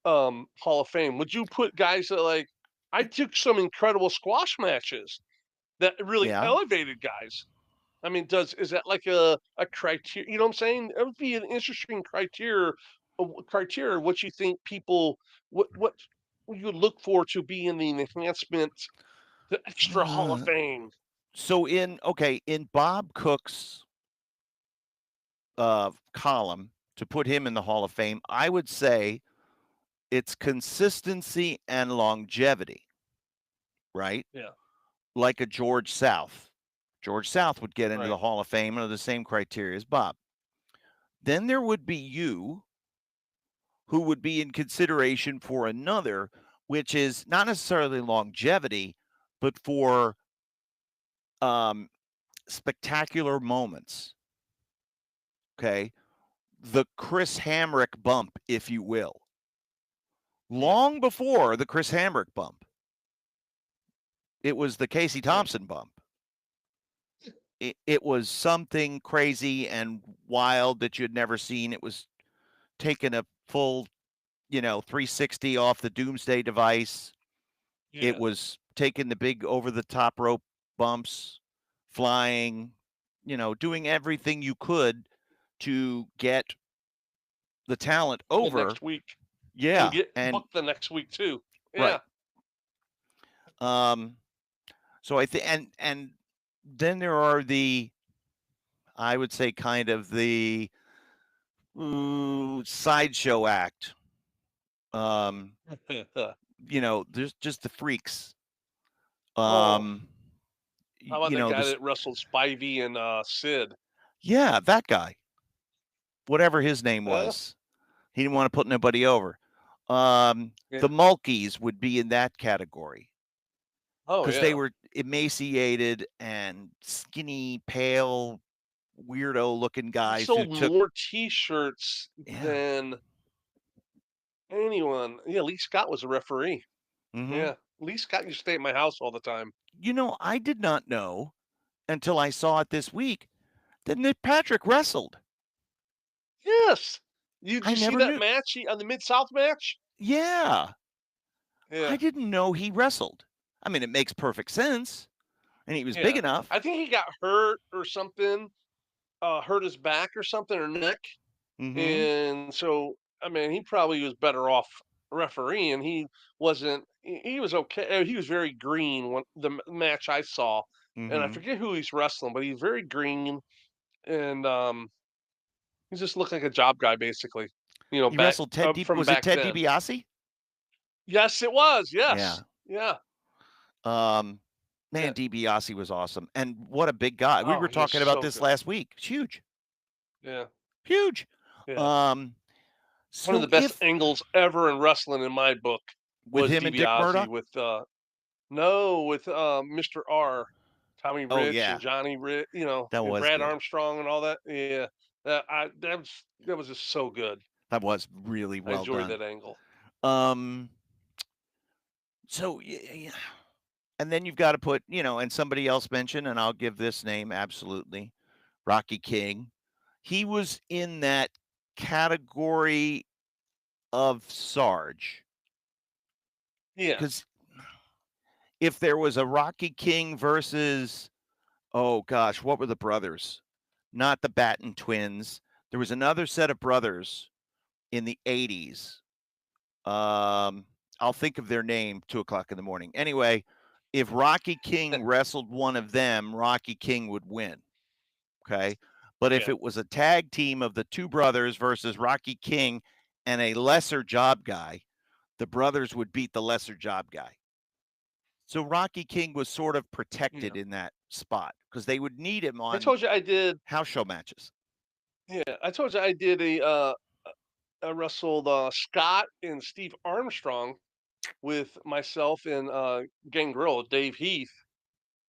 S2: Hall of Fame? Would you put guys that I took some incredible squash matches that really
S1: Yeah.
S2: elevated guys. I mean, is that like a criteria? You know what I'm saying? It would be an interesting criteria what you think people what you would look for to be in the enhancement, the extra Hall of Fame.
S1: So in Bob Cook's column, to put him in the Hall of Fame, I would say it's consistency and longevity, right?
S2: Yeah.
S1: Like a George South. George South would get into the
S2: Right.
S1: Hall of Fame under the same criteria as Bob. Then there would be you, who would be in consideration for another, which is not necessarily longevity, but for spectacular moments. Okay. The Chris Hamrick bump, if you will. Long before the Chris Hamrick bump, it was the Casey Thompson bump. It was something crazy and wild that you'd never seen. It was taking a full, 360 off the Doomsday device.
S2: Yeah.
S1: It was taking the big over the top rope bumps, flying, doing everything you could to get the talent over
S2: the next week.
S1: Yeah,
S2: And get
S1: and
S2: booked the next week too.
S1: right.
S2: Yeah.
S1: So I think, and then there are I would say, kind of the sideshow act. There's just the freaks.
S2: How about that guy
S1: this,
S2: that wrestled Spivey and Sid?
S1: yeah, that guy, whatever his name
S2: Yeah.
S1: was, he didn't want to put nobody over.
S2: Yeah.
S1: The Mulkeys would be in that category.
S2: Oh,
S1: Because
S2: yeah.
S1: they were emaciated and skinny, pale, weirdo-looking
S2: He
S1: guys who
S2: sold
S1: took.
S2: more T-shirts
S1: Yeah.
S2: than anyone. Yeah, Lee Scott was a referee.
S1: Mhm.
S2: Yeah, Lee Scott used to stay at my house all the time.
S1: I did not know until I saw it this week that Nick Patrick wrestled.
S2: Yes. Did
S1: I
S2: you see
S1: never
S2: that
S1: knew.
S2: match on the Mid-South match?
S1: Yeah. I
S2: Yeah.
S1: didn't know he wrestled. I mean, it makes perfect sense, and he was big enough.
S2: I think he got hurt or something, hurt his back or something, or neck.
S1: Mhm.
S2: And so, I mean, he probably was better off refereeing. He wasn't. He was okay. He was very green when the match I saw, and I
S1: Mhm.
S2: forget who he's wrestling, but he's very green, and he just looked like a job guy, basically.
S1: He
S2: Back
S1: wrestled Ted Di
S2: from
S1: was it
S2: back
S1: Ted
S2: then.
S1: DiBiase?
S2: Yes, it was.
S1: Yeah.
S2: Yes, yeah.
S1: Man, DiBiase was awesome. And what a big guy. We
S2: Oh,
S1: were
S2: he was
S1: talking about
S2: so
S1: this
S2: good.
S1: last week. It's huge.
S2: Yeah.
S1: Huge.
S2: Yeah. One of
S1: So
S2: the best
S1: if
S2: angles ever in wrestling in my book
S1: with
S2: was
S1: him and Dick
S2: DiBiase
S1: Murdoch?
S2: with Mr. R, Tommy
S1: Oh
S2: Rich
S1: yeah,
S2: and Johnny Rich,
S1: that
S2: and
S1: was
S2: Brad
S1: good.
S2: Armstrong and all that. Yeah. That was just so good.
S1: That was really
S2: I
S1: well
S2: enjoyed
S1: done.
S2: that angle.
S1: So yeah. And then you've got to put, and somebody else mentioned, and I'll give this name absolutely, Rocky King. He was in that category of Sarge.
S2: Yeah.
S1: Because if there was a Rocky King versus, oh gosh, what were the brothers? Not the Batten twins. There was another set of brothers in the 80s. I'll think of their name 2:00 in the morning. Anyway, if Rocky King wrestled one of them, Rocky King would win. Okay. But if
S2: Yeah.
S1: it was a tag team of the two brothers versus Rocky King and a lesser job guy, the brothers would beat the lesser job guy. So Rocky King was sort of protected
S2: Yeah.
S1: in that spot because they would need him
S2: I
S1: on
S2: told you I did.
S1: house show matches.
S2: Yeah. I told you I did I wrestled Scott and Steve Armstrong with myself and Gangrel, Dave Heath.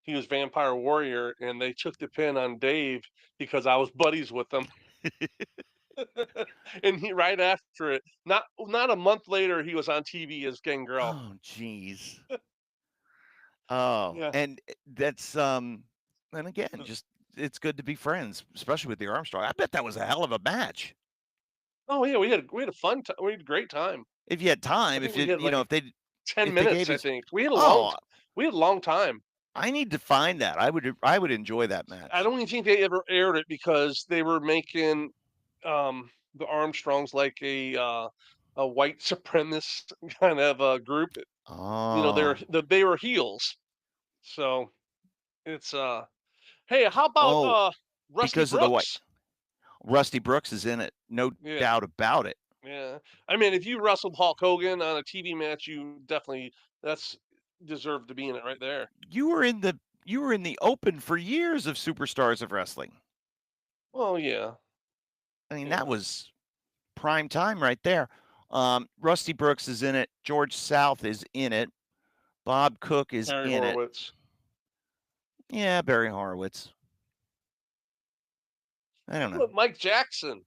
S2: He was Vampire Warrior, and they took the pin on Dave because I was buddies with him. And he right after it, not a month later, he was on TV as Gangrel.
S1: Oh, geez. Oh,
S2: Yeah.
S1: and that's and again, just it's good to be friends, especially with the Armstrong. I bet that was a hell of a match.
S2: Oh yeah, we had a fun time. We had a great time.
S1: If you had
S2: I
S1: time,
S2: think
S1: if
S2: we
S1: you
S2: had like 10
S1: if they
S2: minutes.
S1: gave
S2: I
S1: us
S2: think
S1: oh,
S2: we had a long time.
S1: I need to find that. I would enjoy that
S2: I
S1: match.
S2: don't even think they ever aired it because they were making the Armstrongs like a white supremacist kind of group.
S1: Oh.
S2: They were heels. So it's hey, how about
S1: Oh,
S2: Rusty
S1: because of the white.
S2: Brooks?
S1: Rusty Brooks is in it. No
S2: Yeah,
S1: doubt about it.
S2: yeah. I mean, if you wrestled Hulk Hogan on a TV match, that's deserved to be in it right there.
S1: You were in the open for years of Superstars of Wrestling.
S2: Well, yeah,
S1: I mean, that
S2: yeah.
S1: was prime time right there. Rusty Brooks is in it. George South is in it. Bob Cook is
S2: Harry
S1: in it.
S2: Horowitz.
S1: Yeah, Barry Horowitz. I don't know.
S2: Look, Mike Jackson.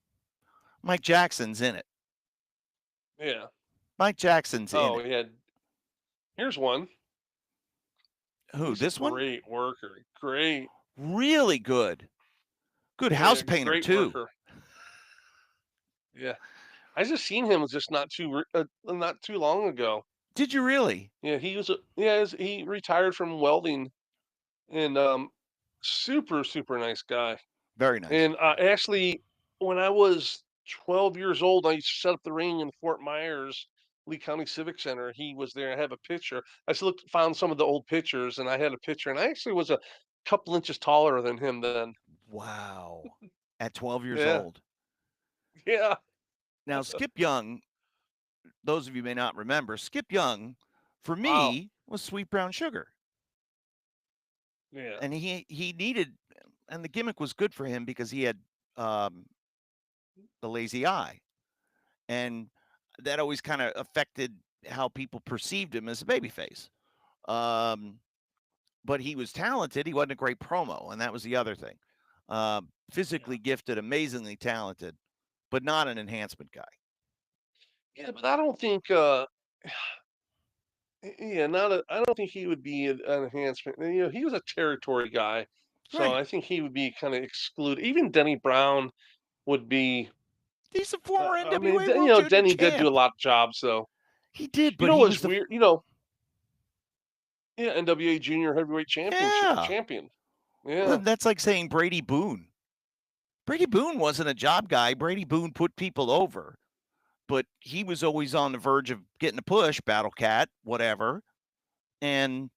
S1: Mike Jackson's in it.
S2: Yeah.
S1: Mike Jackson's in
S2: Oh,
S1: it.
S2: he had. Here's one.
S1: Who?
S2: He's a
S1: This one?
S2: great worker. Great,
S1: Really good. Good house
S2: yeah,
S1: painter
S2: great
S1: too.
S2: worker. Yeah. I just seen him just not too long ago.
S1: Did you really?
S2: Yeah, he retired from welding and super nice guy.
S1: Very nice.
S2: And actually, when I was 12 years old, I used to set up the ring in Fort Myers, Lee County Civic Center. He was there. I have a picture. I just found some of the old pictures, and I had a picture. And I actually was a couple inches taller than him then.
S1: Wow. At 12 years
S2: Yeah,
S1: old.
S2: yeah,
S1: Now, Skip Young, those of you may not remember, Skip Young, for
S2: wow,
S1: me, was Sweet Brown Sugar.
S2: yeah,
S1: And he needed, and the gimmick was good for him because he had um, the lazy eye. And that always kind of affected how people perceived him as a babyface. Um, but he was talented. He wasn't a great promo, and that was the other thing.
S2: yeah,
S1: Physically gifted, amazingly talented, but not an enhancement guy.
S2: yeah. But I don't think, yeah, not a. I don't think he would be an enhancement. He was a territory guy, so
S1: Right.
S2: I think he would be kind of excluded. Even Denny Brown would be.
S1: He's a former
S2: I mean,
S1: NWA World Junior
S2: Denny did do a
S1: Champ.
S2: lot of jobs, though.
S1: He did,
S2: You
S1: but
S2: know
S1: he
S2: what's
S1: was the
S2: weird? Yeah, NWA Junior Heavyweight
S1: yeah.
S2: Champion.
S1: Well,
S2: Yeah,
S1: that's like saying Brady Boone. Brady Boone wasn't a job guy. Brady Boone put people over, but he was always on the verge of getting a push, Battle Cat, whatever, and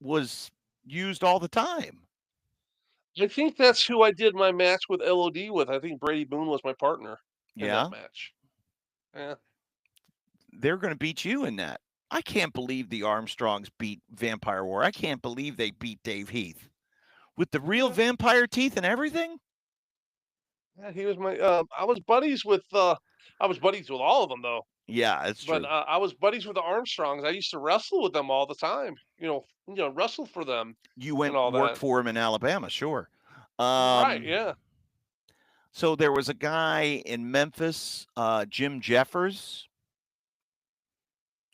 S1: was used all the time.
S2: I think that's who I did my match with LOD with. I think Brady Boone was my partner in that
S1: Yeah,
S2: match. Yeah,
S1: they're going to beat you in that. I can't believe the Armstrongs beat Vampire War. I can't believe they beat Dave Heath with the real
S2: Yeah,
S1: vampire teeth and everything.
S2: yeah, he was my. I was buddies with. I was buddies with all of them though.
S1: Yeah, it's
S2: But
S1: true.
S2: I was buddies with the Armstrongs. I used to wrestle with them all the time. Wrestle for them
S1: You
S2: and
S1: went
S2: all
S1: worked
S2: that.
S1: for him in Alabama, sure.
S2: Right?
S1: Um,
S2: Yeah.
S1: so there was a guy in Memphis, Jim Jeffers,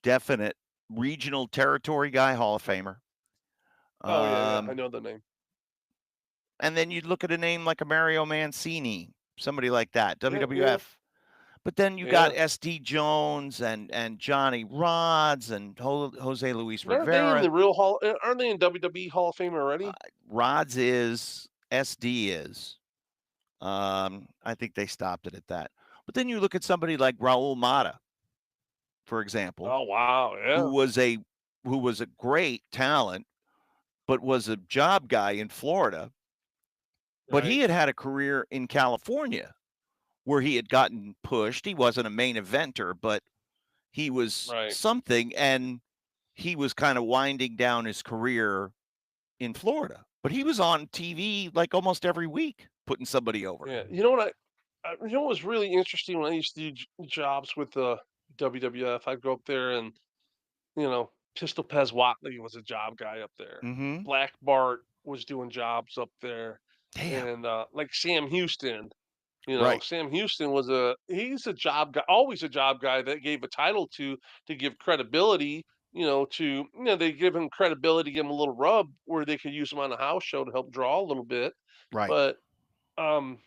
S1: definite regional territory guy, Hall of Famer.
S2: Oh yeah, yeah. I
S1: Um,
S2: know the name.
S1: and then you'd look at a name like a Mario Mancini, somebody like that,
S2: Yeah, yeah,
S1: WWF. But then you got
S2: yeah.
S1: SD Jones and Johnny Rods and Jose Luis
S2: Aren't they in
S1: Rivera.
S2: the real hall? Aren't they in WWE Hall of Fame
S1: Uh,
S2: already?
S1: Rods is, SD is. I think they stopped it at that. But then you look at somebody like Raul Mata, for example,
S2: Oh wow,
S1: who
S2: yeah.
S1: was a who was a great talent, but was a job guy in Florida. But
S2: Right,
S1: he had a career in California where he had gotten pushed. He wasn't a main eventer, but he was
S2: right.
S1: something, and he was kind of winding down his career in Florida. But he was on TV like almost every week, putting somebody over.
S2: Yeah. You know what you know what was really interesting when I used to do jobs with the WWF? I'd go up there and Pistol Pez Watley was a job guy up there.
S1: Mm-hmm.
S2: Black Bart was doing jobs up there,
S1: Damn.
S2: and like Sam Houston.
S1: Right.
S2: Sam Houston he's a job guy, always a job guy that gave a title to give credibility. They give him credibility, give him a little rub where they could use him on a house show to help draw a little bit.
S1: Right.
S2: But um,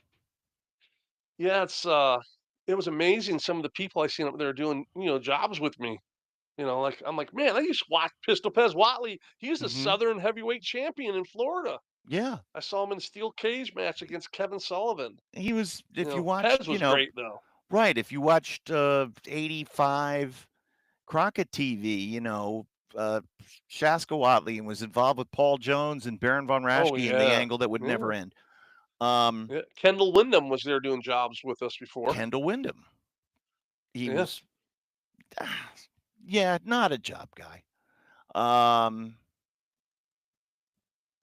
S2: yeah, it was amazing some of the people I seen up there doing jobs with me. Like I'm like, man, I used to watch Pistol Pez Watley. He's a
S1: Mm-hmm.
S2: Southern heavyweight champion in Florida.
S1: Yeah.
S2: I saw him in a steel cage match against Kevin Sullivan.
S1: He was, if you watched,
S2: Pez was great though.
S1: right, if you watched 85 Crockett TV, uh, Shaska Watley was involved with Paul Jones and Baron von
S2: Oh
S1: Raschke in the
S2: yeah,
S1: angle that would
S2: yeah,
S1: never end. Um,
S2: yeah. Kendall Windham was there doing jobs with us before.
S1: Kendall Windham. He
S2: Yeah,
S1: was, yeah, not a job guy. Um,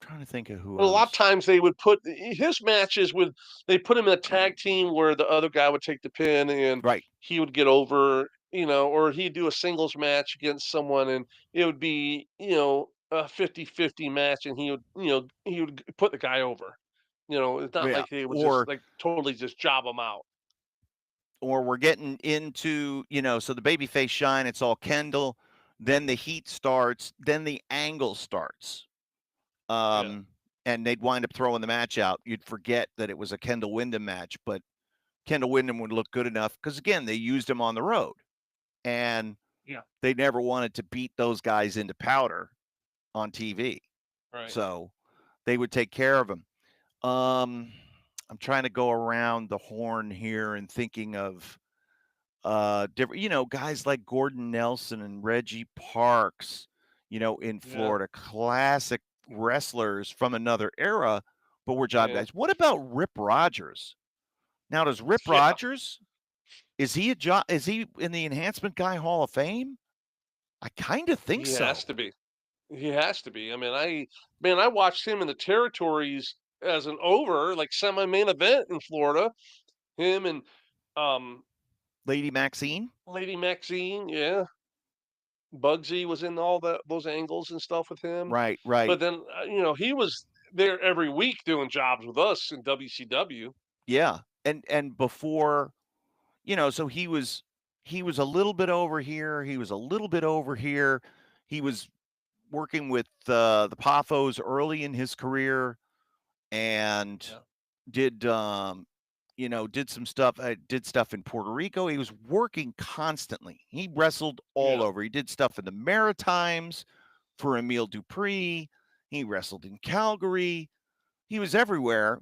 S1: trying to think of who
S2: but a lot of
S1: else.
S2: times they would put his matches with they put him in a tag team where the other guy would take the pin and
S1: Right.
S2: he would get over, or he'd do a singles match against someone and it would be, a 50-50 match and he would put the guy over. It's not
S1: Yeah.
S2: like they would just
S1: Or
S2: like totally just job him out.
S1: we're getting into, so the babyface shine, it's all Kendall. Then the heat starts. Then the angle starts.
S2: Yeah.
S1: And they'd wind up throwing the match out. You'd forget that it was a Kendall Windham match, but Kendall Windham would look good enough because, again, they used him on the road. And
S2: Yeah.
S1: they never wanted to beat those guys into powder on TV.
S2: Right.
S1: So they would take care of him. I'm trying to go around the horn here and thinking of different, guys like Gordon Nelson and Reggie Parks, in
S2: Yeah.
S1: Florida, classic wrestlers from another era, but were job
S2: Yeah.
S1: guys. What about Rip Rogers? Now, does Rip
S2: Yeah.
S1: Rogers, is he in the Enhancement Guy Hall of Fame? I kind of think
S2: He
S1: so.
S2: has to be. He has to be. I mean, I watched him in the territories as an like semi-main event in Florida. Him and um
S1: Lady Maxine?
S2: Lady Maxine, yeah. Bugsy was in all those angles and stuff with him.
S1: Right, right.
S2: But then he was there every week doing jobs with us in WCW.
S1: Yeah. And before, so he was a little bit over here, he was a little bit over here. He was working with the Poffos early in his career and
S2: Yeah.
S1: did did some stuff, did stuff in Puerto Rico. He was working constantly. He wrestled all
S2: Yeah.
S1: over. He did stuff in the Maritimes for Emile Dupree. He wrestled in Calgary. He was everywhere.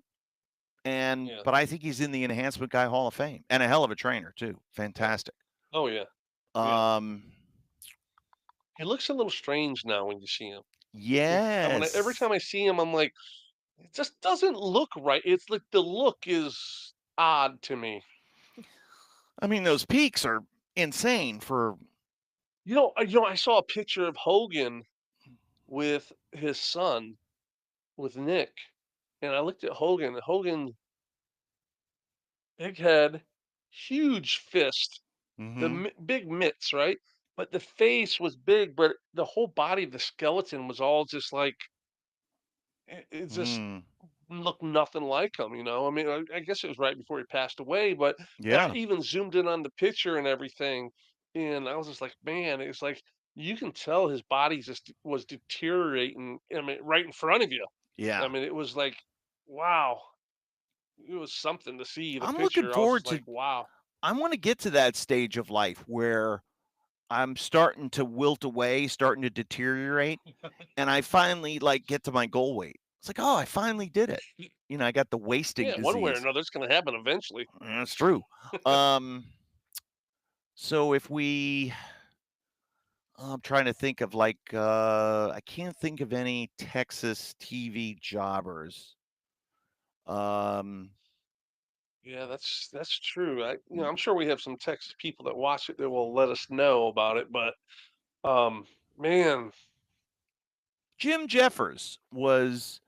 S2: Yeah.
S1: But I think he's in the Enhancement Guy Hall of Fame and a hell of a trainer too.
S2: Yeah.
S1: Fantastic.
S2: Oh yeah. Yeah.
S1: Um,
S2: He looks a little strange now when you see him. Every
S1: yes.
S2: time I see him, I'm like, it just doesn't look right. It's like the look is odd to me.
S1: I mean, those peaks are insane for
S2: I saw a picture of Hogan with his son, with Nick, and I looked at Hogan. Hogan, big head, huge fist,
S1: Mm-hmm.
S2: big mitts, right? But the face was big, but the whole body, the skeleton was all just like it just
S1: Mm.
S2: looked nothing like him. I mean, I guess it was right before he passed away, but I
S1: Yeah.
S2: even zoomed in on the picture and everything, and I was just like, man, it's like you can tell his body just was deteriorating. I mean, right in front of you. I
S1: Yeah.
S2: mean, it was like, wow, it was something to see the
S1: I'm looking
S2: picture. I was
S1: forward
S2: just
S1: to
S2: like, wow.
S1: I want to get to that stage of life where I'm starting to wilt away, starting to deteriorate, and I finally like get to my goal weight. It's like, oh, I finally did it. I got the wasting
S2: Yeah, one way or
S1: disease.
S2: another, it's going to happen eventually.
S1: That's true. Um, so if we, I'm trying to think of I can't think of any Texas TV jobbers. Um,
S2: Yeah, that's true. I'm sure we have some Texas people that watch it that will let us know about it, but um, man,
S1: Jim Jeffers was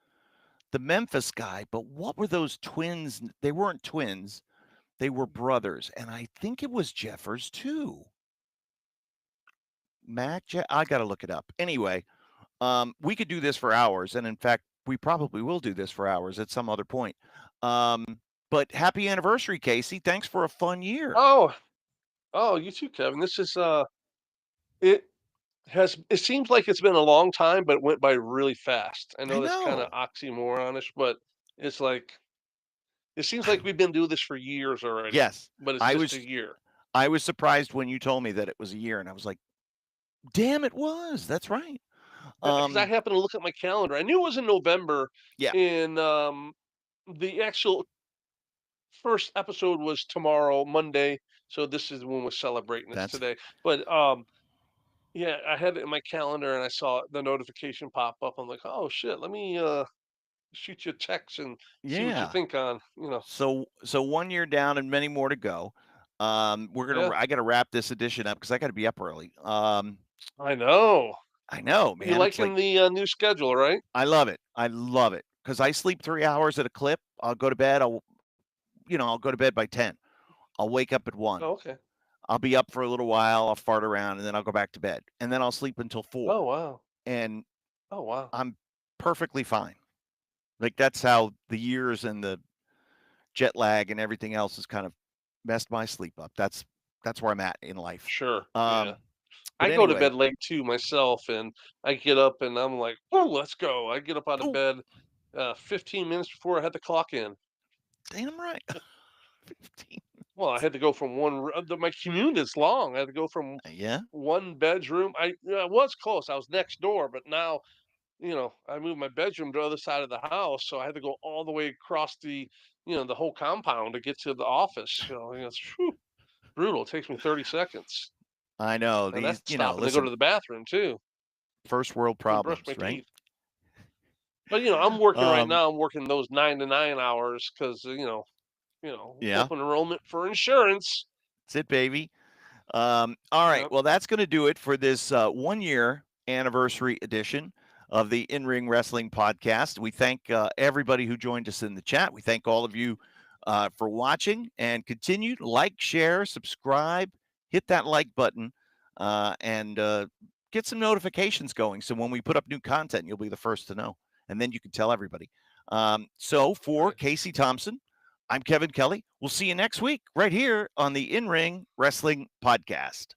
S1: the Memphis guy, but what were those twins? They weren't twins. They were brothers, and I think it was Jeffers too. I got to look it up. Anyway, we could do this for hours, and in fact, we probably will do this for hours at some other point. Um, but happy anniversary, Casey. Thanks for a fun year.
S2: oh, oh, you too, Kevin. This is it it seems like it's been a long time, but it went by really fast. I
S1: I
S2: know that's kind of
S1: know.
S2: oxymoronish, but it's like it seems like we've been doing this for years already,
S1: Yes,
S2: but it's
S1: I
S2: just a
S1: was
S2: year.
S1: I was surprised when you told me that it was a year, and I was like, "Damn, it was." That's right.
S2: Because I happened to look at my calendar. I knew it was in November,
S1: Yeah,
S2: and the actual first episode was tomorrow, Monday. So this is when we're celebrating. It's
S1: that's
S2: today. But yeah, I had it in my calendar and I saw the notification pop up. I'm like, oh shit, let me shoot you a text and see what you
S1: yeah.
S2: think on.
S1: So 1 year down and many more to go.
S2: Yeah,
S1: I gotta wrap this edition up because I gotta be up early.
S2: I know.
S1: I know,
S2: You
S1: man. It's like
S2: liking the new schedule, right?
S1: I love it. I love it because I sleep 3 hours at a clip. I'll go to bed. I'll go to bed by 10. I'll wake up at 1.
S2: Oh, okay.
S1: I'll be up for a little while. I'll fart around and then I'll go back to bed. And then I'll sleep until 4.
S2: Oh wow.
S1: And
S2: Oh wow.
S1: I'm perfectly fine. Like that's how the years and the jet lag and everything else has kind of messed my sleep up. That's where I'm at in life.
S2: Sure. Yeah.
S1: Um,
S2: I
S1: but
S2: go to
S1: anyway,
S2: bed late too myself, and I get up and I'm like, "Oh, let's go!" I get up out of
S1: oh,
S2: bed 15 minutes before I had to clock in.
S1: damn right. 15.
S2: Well, I had to go from my commute is long. I had to go from
S1: Yeah,
S2: one bedroom. I was close. I was next door, but now I moved my bedroom to the other side of the house, so I had to go all the way across the whole compound to get to the office. It's brutal. It takes me 30 seconds,
S1: I know
S2: and that's stopping to go to
S1: listen,
S2: the bathroom too.
S1: first world
S2: And brush my
S1: problems, right?
S2: teeth. But I'm working right
S1: Um,
S2: now. I'm working those 9 to 9 hours because
S1: yeah,
S2: open enrollment for insurance.
S1: that's it, baby. All right.
S2: Yep.
S1: Well, that's going to do it for this 1 year anniversary edition of the In Ring Wrestling Podcast. We thank everybody who joined us in the chat. We thank all of you for watching and continue to like, share, subscribe, hit that like button, and get some notifications going. So when we put up new content, you'll be the first to know. And then you can tell everybody. So for
S2: Right.
S1: Casey Thompson, I'm Kevin Kelly. We'll see you next week right here on the In Ring Wrestling Podcast.